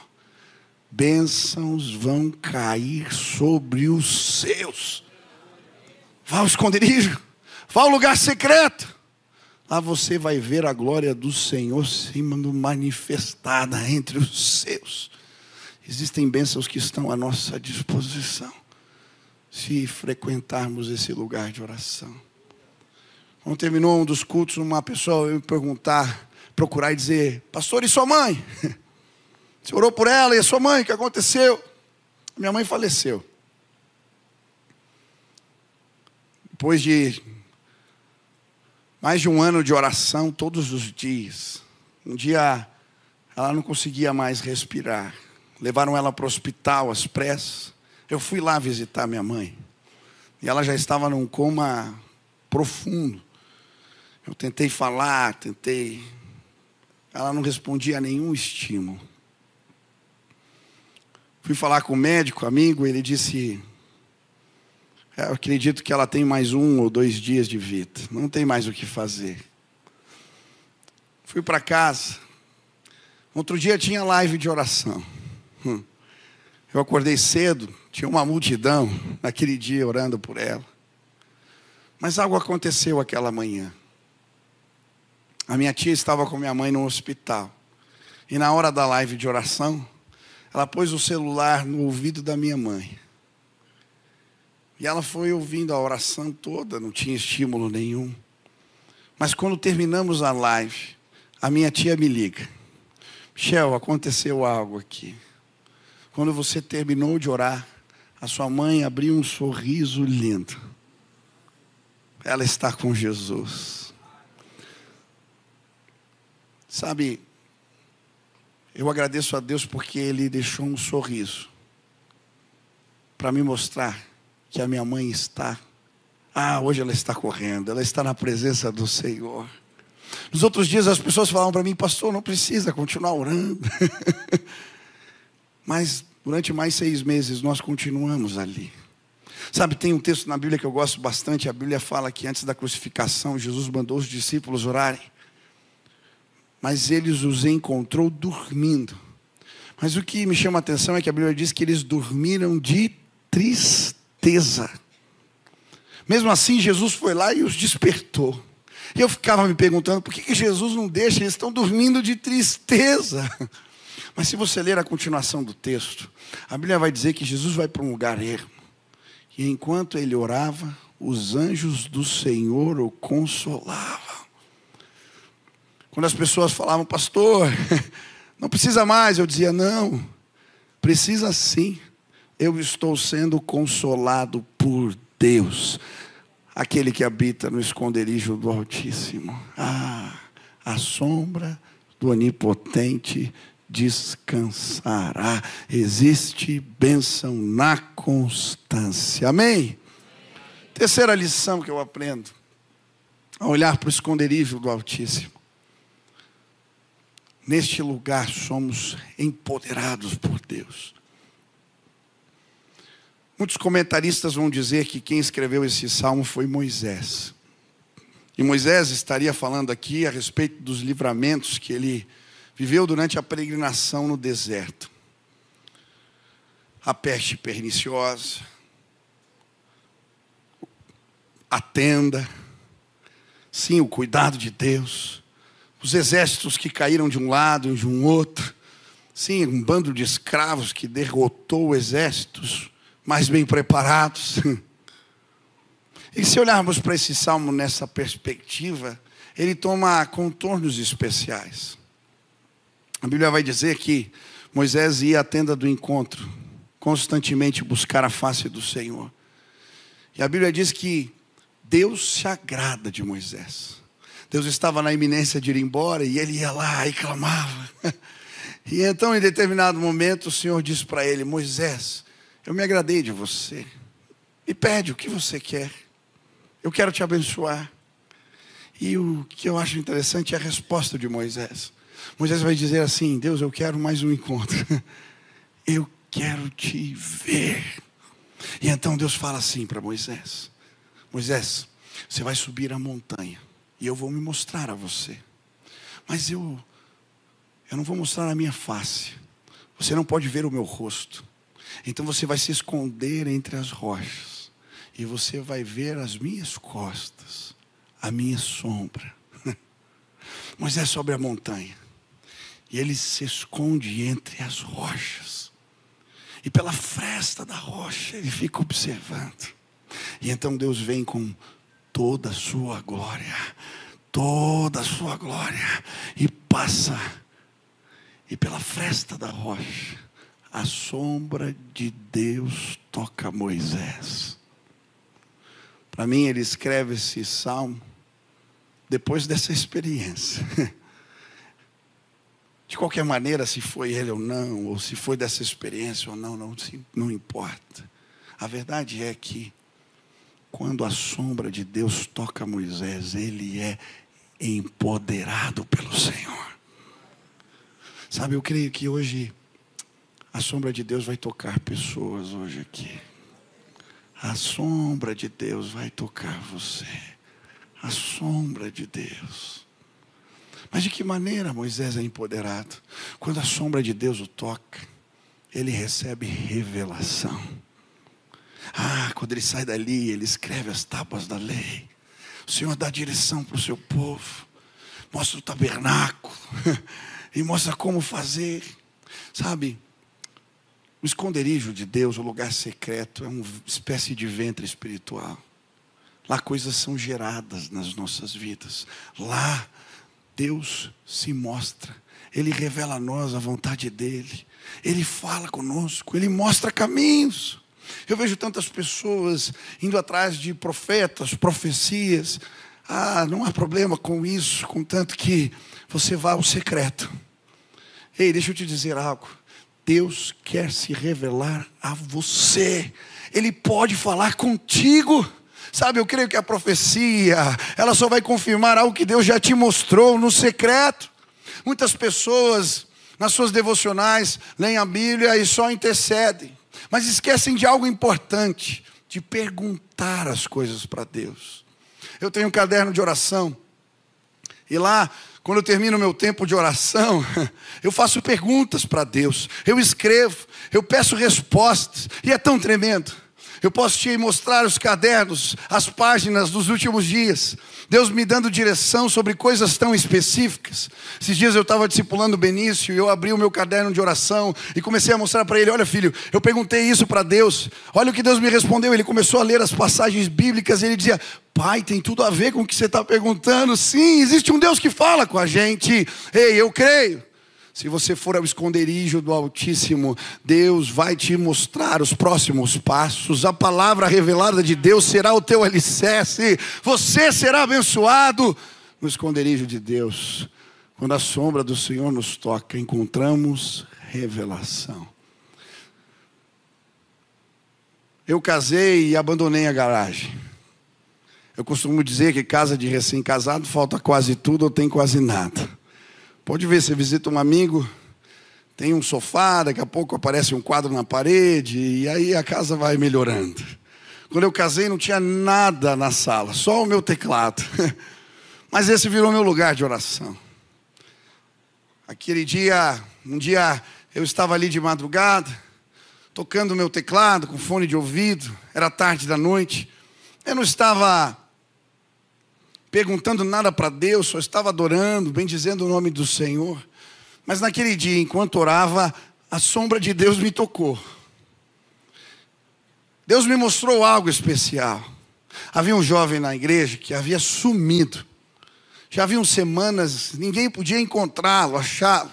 bênçãos vão cair sobre os seus. Vá ao esconderijo, vá ao lugar secreto. Lá você vai ver a glória do Senhor sendo manifestada entre os seus. Existem bênçãos que estão à nossa disposição, se frequentarmos esse lugar de oração. Quando terminou um dos cultos, uma pessoa veio me procurar e dizer: pastor, e sua mãe? Você orou por ela, e a sua mãe, o que aconteceu? Minha mãe faleceu. Depois de mais de um ano de oração todos os dias. Um dia ela não conseguia mais respirar. Levaram ela para o hospital às pressas. Eu fui lá visitar minha mãe. E ela já estava num coma profundo. Eu tentei falar, ela não respondia a nenhum estímulo. Fui falar com o médico, amigo, ele disse: eu acredito que ela tem mais 1 ou 2 dias de vida. Não tem mais o que fazer. Fui para casa. Outro dia tinha live de oração. Eu acordei cedo, tinha uma multidão naquele dia orando por ela. Mas algo aconteceu aquela manhã. A minha tia estava com minha mãe no hospital. E na hora da live de oração, ela pôs o celular no ouvido da minha mãe. E ela foi ouvindo a oração toda, não tinha estímulo nenhum. Mas quando terminamos a live, a minha tia me liga: Michel, aconteceu algo aqui. Quando você terminou de orar, a sua mãe abriu um sorriso lindo. Ela está com Jesus. Sabe, eu agradeço a Deus porque Ele deixou um sorriso para me mostrar que a minha mãe está. Hoje ela está correndo, ela está na presença do Senhor. Nos outros dias as pessoas falavam para mim: pastor, não precisa continuar orando. Mas durante mais 6 meses nós continuamos ali. Sabe, tem um texto na Bíblia que eu gosto bastante. A Bíblia fala que antes da crucificação, Jesus mandou os discípulos orarem. Mas eles os encontrou dormindo. Mas o que me chama a atenção é que a Bíblia diz que eles dormiram de tristeza. Mesmo assim, Jesus foi lá e os despertou. E eu ficava me perguntando: por que Jesus não deixa? Eles estão dormindo de tristeza. Mas se você ler a continuação do texto, a Bíblia vai dizer que Jesus vai para um lugar ermo. E enquanto ele orava, os anjos do Senhor o consolavam. Quando as pessoas falavam: pastor, não precisa mais, eu dizia: não, precisa sim. Eu estou sendo consolado por Deus, aquele que habita no esconderijo do Altíssimo. A sombra do Onipotente descansará. Existe bênção na constância. Amém? Terceira lição que eu aprendo: a olhar para o esconderijo do Altíssimo. Neste lugar somos empoderados por Deus. Muitos comentaristas vão dizer que quem escreveu esse salmo foi Moisés. E Moisés estaria falando aqui a respeito dos livramentos que ele viveu durante a peregrinação no deserto. A peste perniciosa, a tenda, sim, o cuidado de Deus, os exércitos que caíram de um lado e de um outro, sim, um bando de escravos que derrotou exércitos mais bem preparados. E se olharmos para esse salmo nessa perspectiva, ele toma contornos especiais. A Bíblia vai dizer que Moisés ia à tenda do encontro, constantemente buscar a face do Senhor. E a Bíblia diz que Deus se agrada de Moisés. Deus estava na iminência de ir embora e ele ia lá e clamava. E então, em determinado momento, o Senhor disse para ele: Moisés, eu me agradei de você. Me pede o que você quer. Eu quero te abençoar. E o que eu acho interessante é a resposta de Moisés. Moisés vai dizer assim: Deus, eu quero mais um encontro. Eu quero te ver. E então Deus fala assim para Moisés: Moisés, você vai subir a montanha e eu vou me mostrar a você. Mas eu eu não vou mostrar a minha face. Você não pode ver o meu rosto. Então você vai se esconder entre as rochas. E você vai ver as minhas costas, a minha sombra. Moisés sobe a montanha. E ele se esconde entre as rochas. E pela fresta da rocha ele fica observando. E então Deus vem com toda a sua glória. Toda a sua glória. E passa. E pela fresta da rocha, a sombra de Deus toca Moisés. Para mim, ele escreve esse salmo depois dessa experiência. De qualquer maneira, se foi ele ou não, ou se foi dessa experiência ou não, não importa. A verdade é que, quando a sombra de Deus toca Moisés, ele é empoderado pelo Senhor. Sabe, eu creio que hoje a sombra de Deus vai tocar pessoas hoje aqui. A sombra de Deus vai tocar você. A sombra de Deus. Mas de que maneira Moisés é empoderado? Quando a sombra de Deus o toca, ele recebe revelação. Quando ele sai dali, ele escreve as tábuas da lei. O Senhor dá direção para o seu povo. Mostra o tabernáculo. E mostra como fazer. Sabe, o esconderijo de Deus, o lugar secreto, é uma espécie de ventre espiritual. Lá coisas são geradas nas nossas vidas. Lá Deus se mostra. Ele revela a nós a vontade dEle. Ele fala conosco. Ele mostra caminhos. Eu vejo tantas pessoas indo atrás de profetas, profecias. Não há problema com isso, contanto que você vá ao secreto. Ei, deixa eu te dizer algo. Deus quer se revelar a você. Ele pode falar contigo. Sabe, eu creio que a profecia, ela só vai confirmar algo que Deus já te mostrou no secreto. Muitas pessoas, nas suas devocionais, leem a Bíblia e só intercedem. Mas esquecem de algo importante, de perguntar as coisas para Deus. Eu tenho um caderno de oração. E lá, quando eu termino o meu tempo de oração, eu faço perguntas para Deus. Eu escrevo, eu peço respostas. E é tão tremendo. Eu posso te mostrar os cadernos, as páginas dos últimos dias. Deus me dando direção sobre coisas tão específicas. Esses dias eu estava discipulando o Benício e eu abri o meu caderno de oração e comecei a mostrar para ele: olha, filho, eu perguntei isso para Deus. Olha o que Deus me respondeu. Ele começou a ler as passagens bíblicas e ele dizia: pai, tem tudo a ver com o que você está perguntando. Sim, existe um Deus que fala com a gente. Ei, eu creio. Se você for ao esconderijo do Altíssimo, Deus vai te mostrar os próximos passos. A palavra revelada de Deus será o teu alicerce. Você será abençoado no esconderijo de Deus. Quando a sombra do Senhor nos toca, encontramos revelação. Eu casei e abandonei a garagem. Eu costumo dizer que casa de recém-casado falta quase tudo ou tem quase nada. Pode ver, você visita um amigo, tem um sofá, daqui a pouco aparece um quadro na parede, e aí a casa vai melhorando. Quando eu casei não tinha nada na sala, só o meu teclado. Mas esse virou meu lugar de oração. Aquele dia, um dia eu estava ali de madrugada, tocando o meu teclado com fone de ouvido, era tarde da noite. Eu não estava perguntando nada para Deus, só estava adorando, bendizendo o nome do Senhor. Mas naquele dia, enquanto orava, a sombra de Deus me tocou. Deus me mostrou algo especial. Havia um jovem na igreja que havia sumido. Já haviam semanas, ninguém podia encontrá-lo, achá-lo.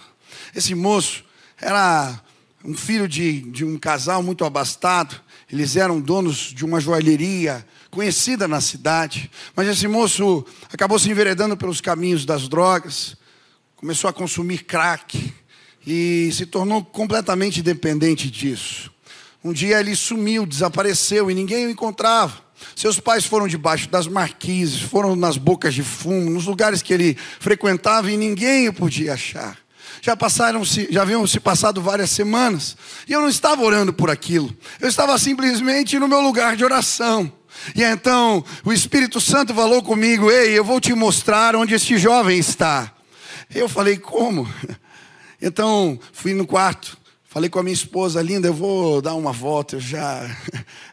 Esse moço era um filho de um casal muito abastado. Eles eram donos de uma joalheria conhecida na cidade, mas esse moço acabou se enveredando pelos caminhos das drogas, começou a consumir crack e se tornou completamente dependente disso. Um dia ele sumiu, desapareceu e ninguém o encontrava. Seus pais foram debaixo das marquises, foram nas bocas de fumo, nos lugares que ele frequentava e ninguém o podia achar. Já haviam se passado várias semanas e eu não estava orando por aquilo, eu estava simplesmente no meu lugar de oração. E então o Espírito Santo falou comigo: ei, eu vou te mostrar onde este jovem está. Eu falei: como? Então, fui no quarto, falei com a minha esposa, linda, eu vou dar uma volta,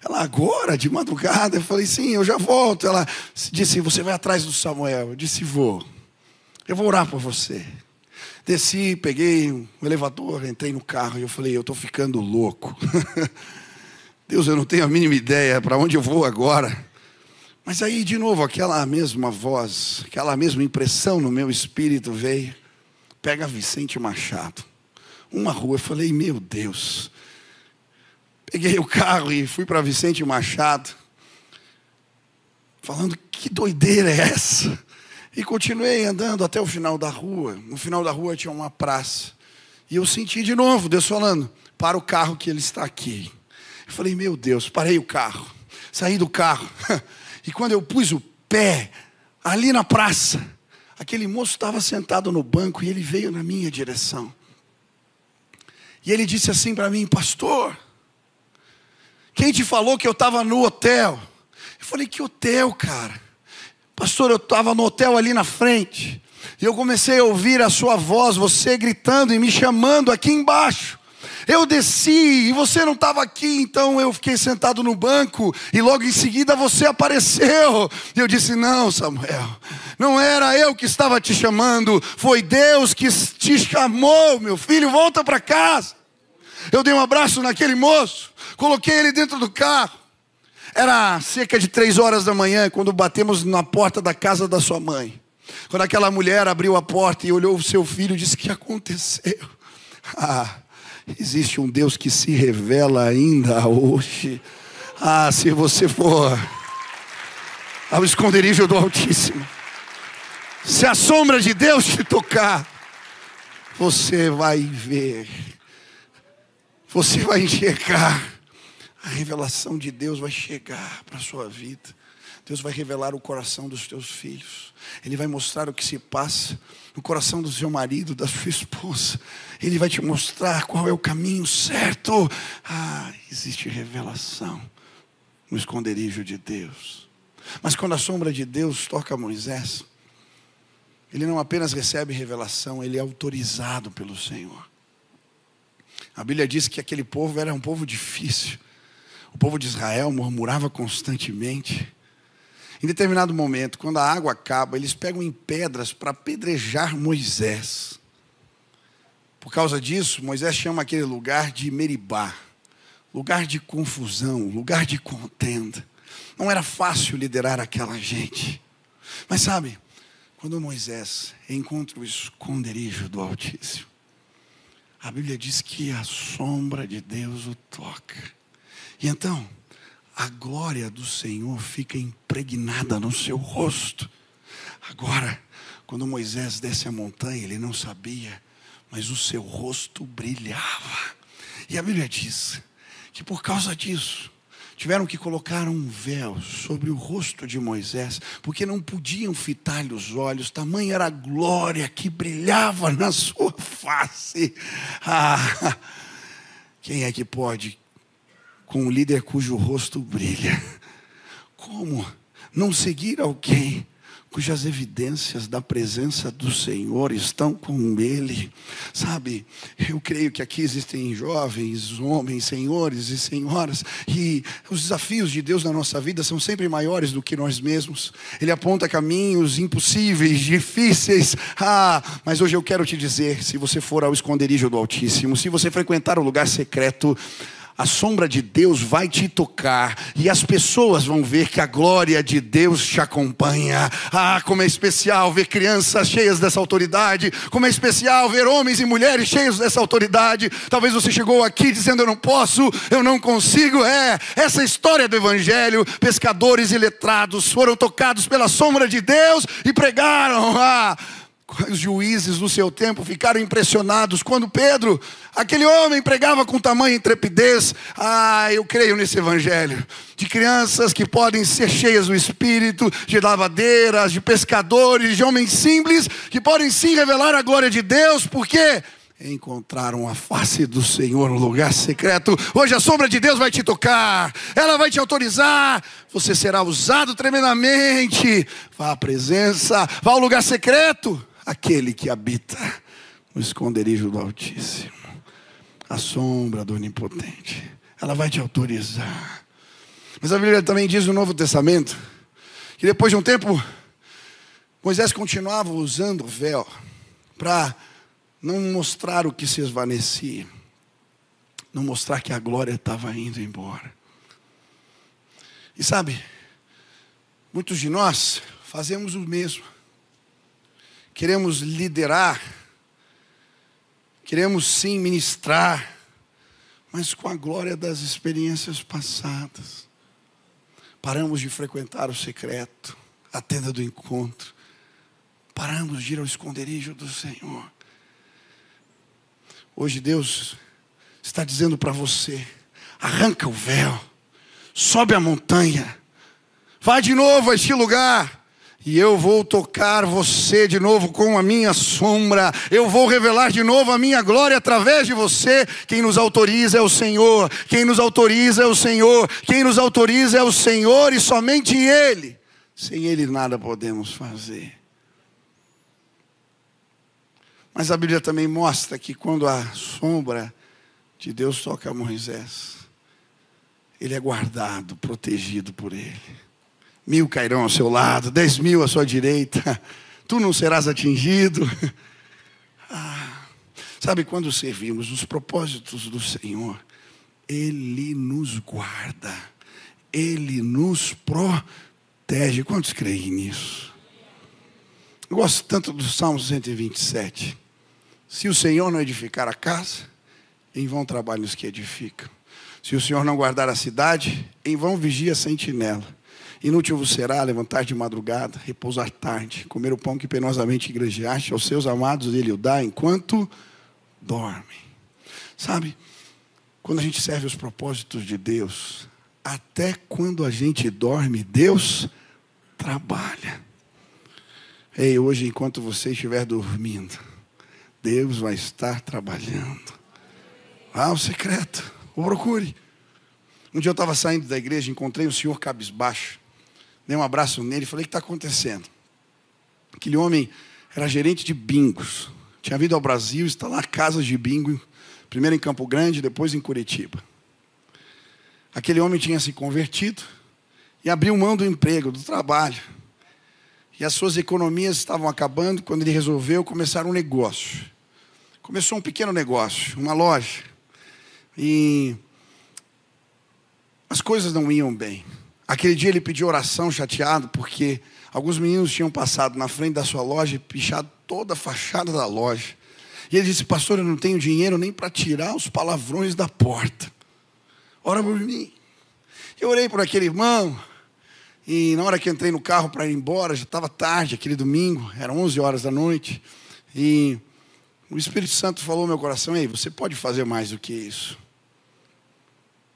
Ela, agora, de madrugada? Eu falei, sim, eu já volto. Ela disse, você vai atrás do Samuel? Eu disse, vou. Eu vou orar por você. Desci, peguei um elevador, entrei no carro e eu falei, eu estou ficando louco. Deus, eu não tenho a mínima ideia para onde eu vou agora. Mas aí, de novo, aquela mesma voz, aquela mesma impressão no meu espírito veio. Pega Vicente Machado. Uma rua, eu falei, meu Deus. Peguei o carro e fui para Vicente Machado. Falando, que doideira é essa? E continuei andando até o final da rua. No final da rua tinha uma praça. E eu senti de novo, Deus falando, para o carro que ele está aqui. Eu falei, meu Deus, parei o carro. Saí do carro. E quando eu pus o pé ali na praça, aquele moço estava sentado no banco e ele veio na minha direção. E ele disse assim para mim, pastor, quem te falou que eu estava no hotel? Eu falei, que hotel, cara? Pastor, eu estava no hotel ali na frente. E eu comecei a ouvir a sua voz, você gritando e me chamando aqui embaixo. Eu desci e você não estava aqui, então eu fiquei sentado no banco e logo em seguida você apareceu. E eu disse, não, Samuel, não era eu que estava te chamando, foi Deus que te chamou, meu filho, volta para casa. Eu dei um abraço naquele moço, coloquei ele dentro do carro. Era cerca de 3 horas da manhã, quando batemos na porta da casa da sua mãe. Quando aquela mulher abriu a porta e olhou o seu filho e disse, o que aconteceu? Existe um Deus que se revela ainda hoje. Se você for ao esconderijo do Altíssimo, se a sombra de Deus te tocar, você vai ver, você vai enxergar, a revelação de Deus vai chegar para a sua vida. Deus vai revelar o coração dos teus filhos. Ele vai mostrar o que se passa no coração do seu marido, da sua esposa. Ele vai te mostrar qual é o caminho certo. Existe revelação no esconderijo de Deus. Mas quando a sombra de Deus toca Moisés, ele não apenas recebe revelação, ele é autorizado pelo Senhor. A Bíblia diz que aquele povo era um povo difícil. O povo de Israel murmurava constantemente. Em determinado momento, quando a água acaba, eles pegam em pedras para apedrejar Moisés. Por causa disso, Moisés chama aquele lugar de Meribá, lugar de confusão, lugar de contenda. Não era fácil liderar aquela gente. Mas sabe, quando Moisés encontra o esconderijo do Altíssimo, a Bíblia diz que a sombra de Deus o toca. E então, a glória do Senhor fica impregnada no seu rosto. Agora, quando Moisés desce a montanha, ele não sabia, mas o seu rosto brilhava. E a Bíblia diz que por causa disso, tiveram que colocar um véu sobre o rosto de Moisés, porque não podiam fitar-lhe os olhos, tamanha era a glória que brilhava na sua face. Quem é que pode com um líder cujo rosto brilha? Como não seguir alguém cujas evidências da presença do Senhor estão com ele? Sabe, eu creio que aqui existem jovens, homens, senhores e senhoras, e os desafios de Deus na nossa vida são sempre maiores do que nós mesmos. Ele aponta caminhos impossíveis, difíceis. Mas hoje eu quero te dizer, se você for ao esconderijo do Altíssimo, se você frequentar o lugar secreto, a sombra de Deus vai te tocar e as pessoas vão ver que a glória de Deus te acompanha. Como é especial ver crianças cheias dessa autoridade. Como é especial ver homens e mulheres cheios dessa autoridade. Talvez você chegou aqui dizendo, eu não posso, eu não consigo. Essa história do Evangelho. Pescadores e letrados foram tocados pela sombra de Deus e pregaram. Os juízes do seu tempo ficaram impressionados quando Pedro, aquele homem, pregava com tamanha intrepidez. Eu creio nesse evangelho de crianças que podem ser cheias do Espírito, de lavadeiras, de pescadores, de homens simples, que podem sim revelar a glória de Deus, porque encontraram a face do Senhor no lugar secreto. Hoje a sombra de Deus vai te tocar, ela vai te autorizar, você será usado tremendamente. Vá à presença, vá ao lugar secreto. Aquele que habita o esconderijo do Altíssimo, a sombra do Onipotente. Ela vai te autorizar. Mas a Bíblia também diz no Novo Testamento que depois de um tempo, Moisés continuava usando o véu para não mostrar o que se esvanecia, não mostrar que a glória estava indo embora. E sabe, muitos de nós fazemos o mesmo. Queremos liderar, queremos sim ministrar, mas com a glória das experiências passadas. Paramos de frequentar o secreto, a tenda do encontro. Paramos de ir ao esconderijo do Senhor. Hoje Deus está dizendo para você: arranca o véu, sobe a montanha, vai de novo a este lugar, e eu vou tocar você de novo com a minha sombra. Eu vou revelar de novo a minha glória através de você. Quem nos autoriza é o Senhor. Quem nos autoriza é o Senhor. Quem nos autoriza é o Senhor e somente Ele. Sem Ele nada podemos fazer. Mas a Bíblia também mostra que quando a sombra de Deus toca Moisés, ele é guardado, protegido por Ele. 1000 cairão ao seu lado, 10.000 à sua direita, tu não serás atingido. Sabe, quando servimos os propósitos do Senhor, Ele nos guarda, Ele nos protege. Quantos creem nisso? Eu gosto tanto do Salmo 127. Se o Senhor não edificar a casa, em vão trabalham os que edificam. Se o Senhor não guardar a cidade, em vão vigia a sentinela. Inútil vos será levantar de madrugada, repousar tarde, comer o pão que penosamente igrejaste, aos seus amados Ele o dá enquanto dormem. Sabe, quando a gente serve os propósitos de Deus, até quando a gente dorme, Deus trabalha. Ei, hoje enquanto você estiver dormindo, Deus vai estar trabalhando. Vá ao secreto, o procure. Um dia eu estava saindo da igreja, encontrei um senhor cabisbaixo. Dei um abraço nele e falei: o que está acontecendo? Aquele homem era gerente de bingos. Tinha vindo ao Brasil instalar casas de bingo, primeiro em Campo Grande, depois em Curitiba. Aquele homem tinha se convertido e abriu mão do emprego, do trabalho. E as suas economias estavam acabando quando ele resolveu começar um negócio. Começou um pequeno negócio, uma loja. E as coisas não iam bem. Aquele dia ele pediu oração, chateado, porque alguns meninos tinham passado na frente da sua loja e pichado toda a fachada da loja. E ele disse: pastor, eu não tenho dinheiro nem para tirar os palavrões da porta. Ora por mim. Eu orei por aquele irmão, e na hora que entrei no carro para ir embora, já estava tarde, aquele domingo, eram 11 horas da noite, e o Espírito Santo falou no meu coração: ei, você pode fazer mais do que isso.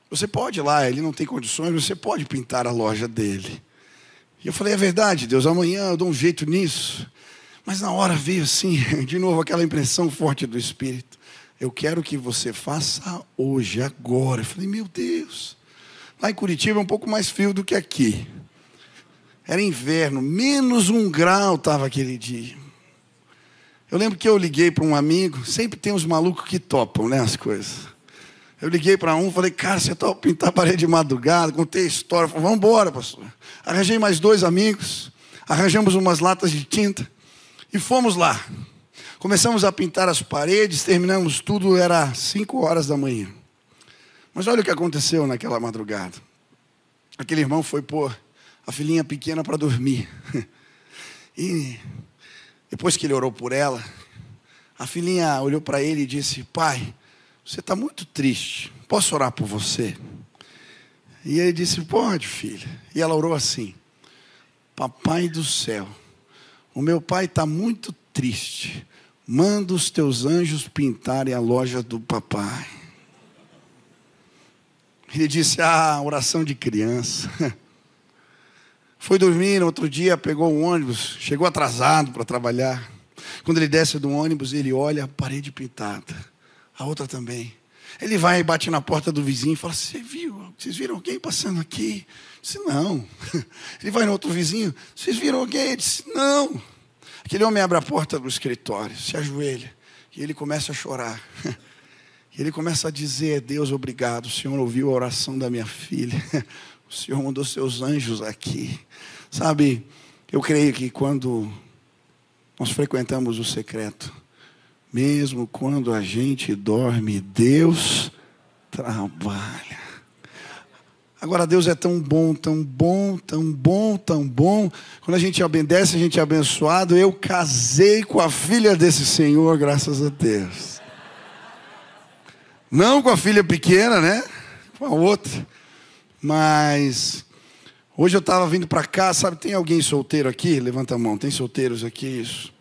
Você pode ir lá, ele não tem condições, você pode pintar a loja dele. E eu falei: é verdade, Deus, amanhã eu dou um jeito nisso. Mas na hora veio assim, de novo, aquela impressão forte do Espírito: eu quero que você faça hoje, agora. Eu falei: meu Deus, lá em Curitiba é um pouco mais frio do que aqui. Era inverno, menos 1 grau estava aquele dia. Eu lembro que eu liguei para um amigo, sempre tem uns malucos que topam, né, as coisas. Eu liguei para um, falei: cara, você topa pintar a parede de madrugada? Contei a história, falei: vamos embora, pastor. Arranjei mais 2 amigos, arranjamos umas latas de tinta e fomos lá. Começamos a pintar as paredes, terminamos tudo, era 5 horas da manhã. Mas olha o que aconteceu naquela madrugada. Aquele irmão foi pôr a filhinha pequena para dormir. E depois que ele orou por ela, a filhinha olhou para ele e disse: pai, você está muito triste, posso orar por você? E ele disse: pode, filha. E ela orou assim: papai do céu, o meu pai está muito triste, manda os teus anjos pintarem a loja do papai. Ele disse: oração de criança. Foi dormir, no outro dia pegou um ônibus, chegou atrasado para trabalhar. Quando ele desce do ônibus, ele olha a parede pintada, a outra também. Ele vai e bate na porta do vizinho e fala: vocês viram alguém passando aqui? Eu disse: não. Ele vai no outro vizinho: vocês viram alguém? Ele disse: não. Aquele homem abre a porta do escritório, se ajoelha E ele começa a chorar. E ele começa a dizer: Deus, obrigado, o Senhor ouviu a oração da minha filha. O Senhor mandou seus anjos aqui. Sabe, eu creio que quando nós frequentamos o secreto, mesmo quando a gente dorme, Deus trabalha. Agora Deus é tão bom, tão bom, tão bom, tão bom. Quando a gente obedece, a gente é abençoado. Eu casei com a filha desse Senhor, graças a Deus. Não com a filha pequena, né? Com a outra. Mas hoje eu estava vindo para cá, sabe, tem alguém solteiro aqui? Levanta a mão, tem solteiros aqui? Isso.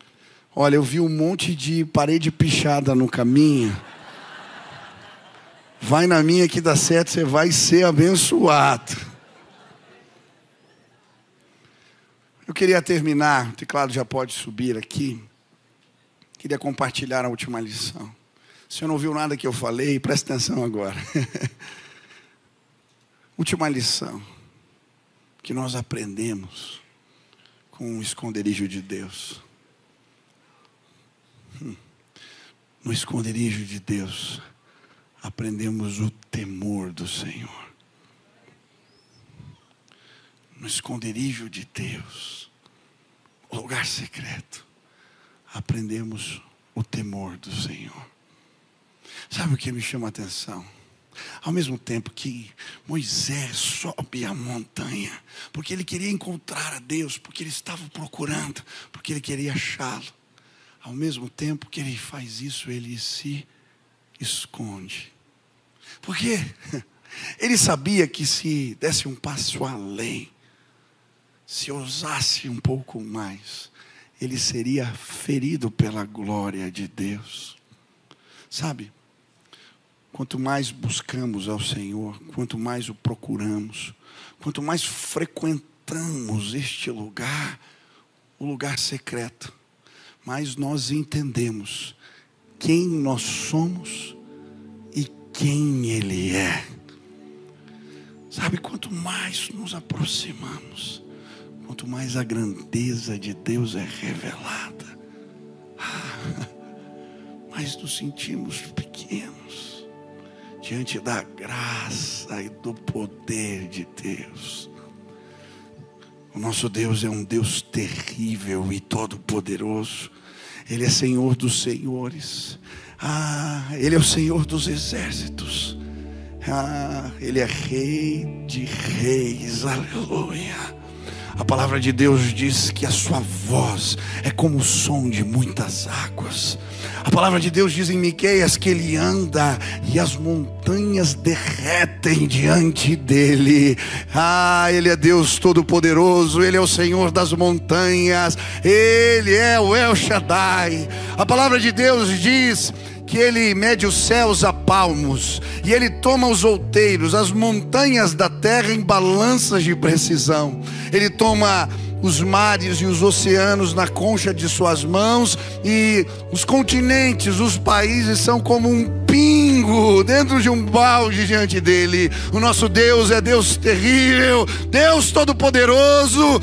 Olha, eu vi um monte de parede pichada no caminho. Vai na minha que dá certo, você vai ser abençoado. Eu queria terminar, o teclado já pode subir aqui. Queria compartilhar a última lição. Se você não ouviu nada que eu falei, presta atenção agora. Última lição que nós aprendemos com o esconderijo de Deus. No esconderijo de Deus, aprendemos o temor do Senhor. No esconderijo de Deus, o lugar secreto, aprendemos o temor do Senhor. Sabe o que me chama a atenção? Ao mesmo tempo que Moisés sobe a montanha, porque ele queria encontrar a Deus, porque ele estava procurando, porque ele queria achá-lo. Ao mesmo tempo que ele faz isso, ele se esconde. Porque ele sabia que se desse um passo além, se ousasse um pouco mais, ele seria ferido pela glória de Deus. Sabe, quanto mais buscamos ao Senhor, quanto mais o procuramos, quanto mais frequentamos este lugar, o lugar secreto, mais nós entendemos quem nós somos e quem Ele é. Sabe, quanto mais nos aproximamos, quanto mais a grandeza de Deus é revelada, mais nos sentimos pequenos diante da graça e do poder de Deus. O nosso Deus é um Deus terrível e todo-poderoso. Ele é Senhor dos senhores. Ele é o Senhor dos exércitos. Ele é Rei de reis. Aleluia. A palavra de Deus diz que a sua voz é como o som de muitas águas. A palavra de Deus diz em Miqueias que ele anda e as montanhas derretem diante dele. Ele é Deus Todo-Poderoso, ele é o Senhor das montanhas, ele é o El Shaddai. A palavra de Deus diz que ele mede os céus a palmos, e ele toma os outeiros, as montanhas da terra em balanças de precisão. Ele toma os mares e os oceanos na concha de suas mãos, e os continentes, os países são como um pingo dentro de um balde diante dele. O nosso Deus é Deus terrível, Deus Todo-Poderoso.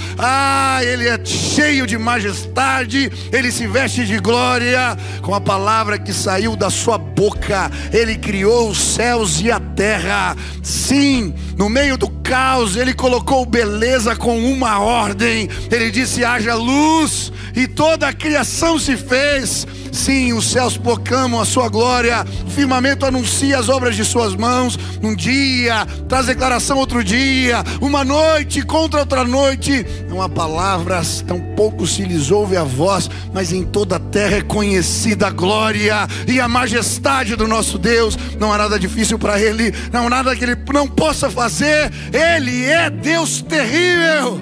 Ele é cheio de majestade, ele se veste de glória. Com a palavra que saiu da sua boca, ele criou os céus e a terra. Sim, no meio do caos, ele colocou beleza com uma ordem. Ele disse: haja luz, e toda a criação se fez. Sim, os céus proclamam a sua glória, o firmamento anuncia as obras de suas mãos. Um dia traz declaração, outro dia, uma noite contra outra noite. Não há palavras, tampouco se lhes ouve a voz, mas em toda a terra é conhecida a glória e a majestade do nosso Deus. Não há nada difícil para Ele, não há nada que Ele não possa fazer. Ele é Deus terrível,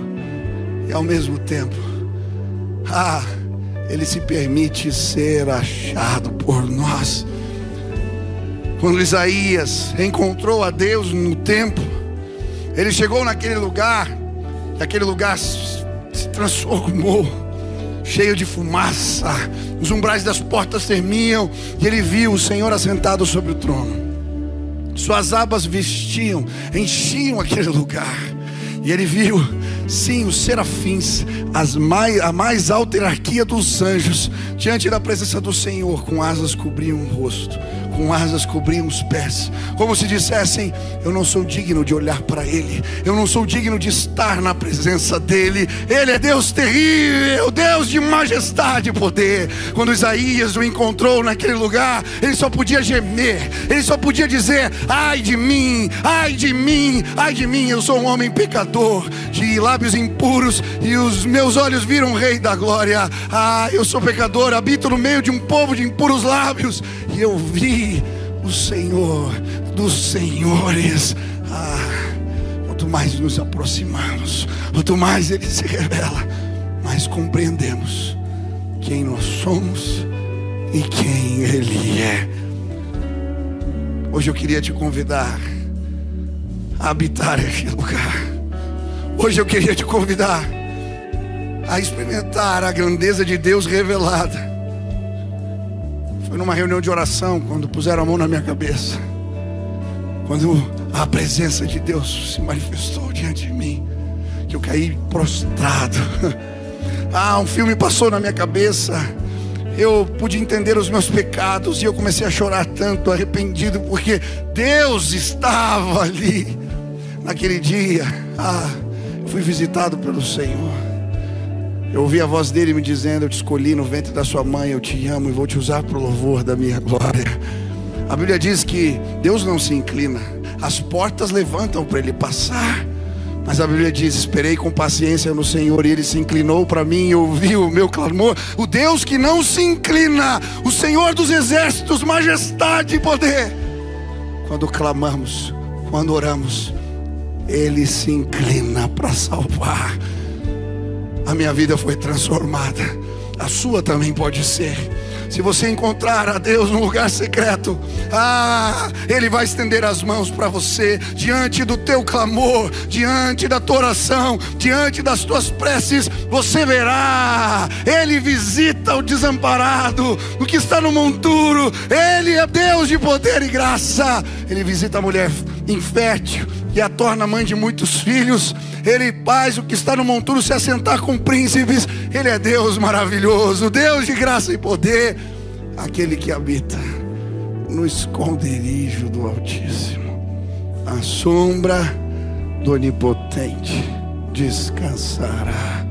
e ao mesmo tempo, Ele se permite ser achado por nós. Quando Isaías encontrou a Deus no templo, ele chegou naquele lugar, e aquele lugar se transformou, cheio de fumaça. Os umbrais das portas tremiam, e ele viu o Senhor assentado sobre o trono. Suas abas enchiam aquele lugar, e ele viu Sim, os serafins, a mais alta hierarquia dos anjos, diante da presença do Senhor, com asas cobriam o rosto, com asas cobriam os pés, como se dissessem: eu não sou digno de olhar para Ele, eu não sou digno de estar na presença dEle. Ele é Deus terrível, Deus de majestade e poder. Quando Isaías o encontrou naquele lugar, ele só podia gemer, ele só podia dizer: ai de mim, ai de mim, ai de mim, eu sou um homem pecador, de lábios impuros, e os meus olhos viram o Rei da Glória. Ah, eu sou pecador, habito no meio de um povo de impuros lábios, e eu vi o Senhor dos senhores. Ah, quanto mais nos aproximamos, quanto mais Ele se revela, mais compreendemos quem nós somos e quem Ele é. Hoje eu queria te convidar a habitar este lugar. Hoje eu queria te convidar a experimentar a grandeza de Deus revelada. Foi numa reunião de oração, quando puseram a mão na minha cabeça, quando a presença de Deus se manifestou diante de mim, que eu caí prostrado. Ah, um filme passou na minha cabeça. Eu pude entender os meus pecados e eu comecei a chorar tanto, arrependido, porque Deus estava ali. Naquele dia, fui visitado pelo Senhor. Eu ouvi a voz dele me dizendo: eu te escolhi no ventre da sua mãe, eu te amo e vou te usar para o louvor da minha glória. A Bíblia diz que Deus não se inclina, as portas levantam para Ele passar. Mas a Bíblia diz: esperei com paciência no Senhor, e Ele se inclinou para mim e ouviu o meu clamor. O Deus que não se inclina, o Senhor dos exércitos, majestade e poder. Quando clamamos, quando oramos, Ele se inclina para salvar. A minha vida foi transformada, a sua também pode ser. Se você encontrar a Deus no lugar secreto, Ele vai estender as mãos para você, diante do teu clamor, diante da tua oração, diante das tuas preces. Você verá, Ele visita o desamparado, o que está no monturo. Ele é Deus de poder e graça. Ele visita a mulher infértil e a torna mãe de muitos filhos. Ele faz o que está no monturo se assentar com príncipes. Ele é Deus maravilhoso, Deus de graça e poder, aquele que habita no esconderijo do Altíssimo, à sombra do Onipotente descansará.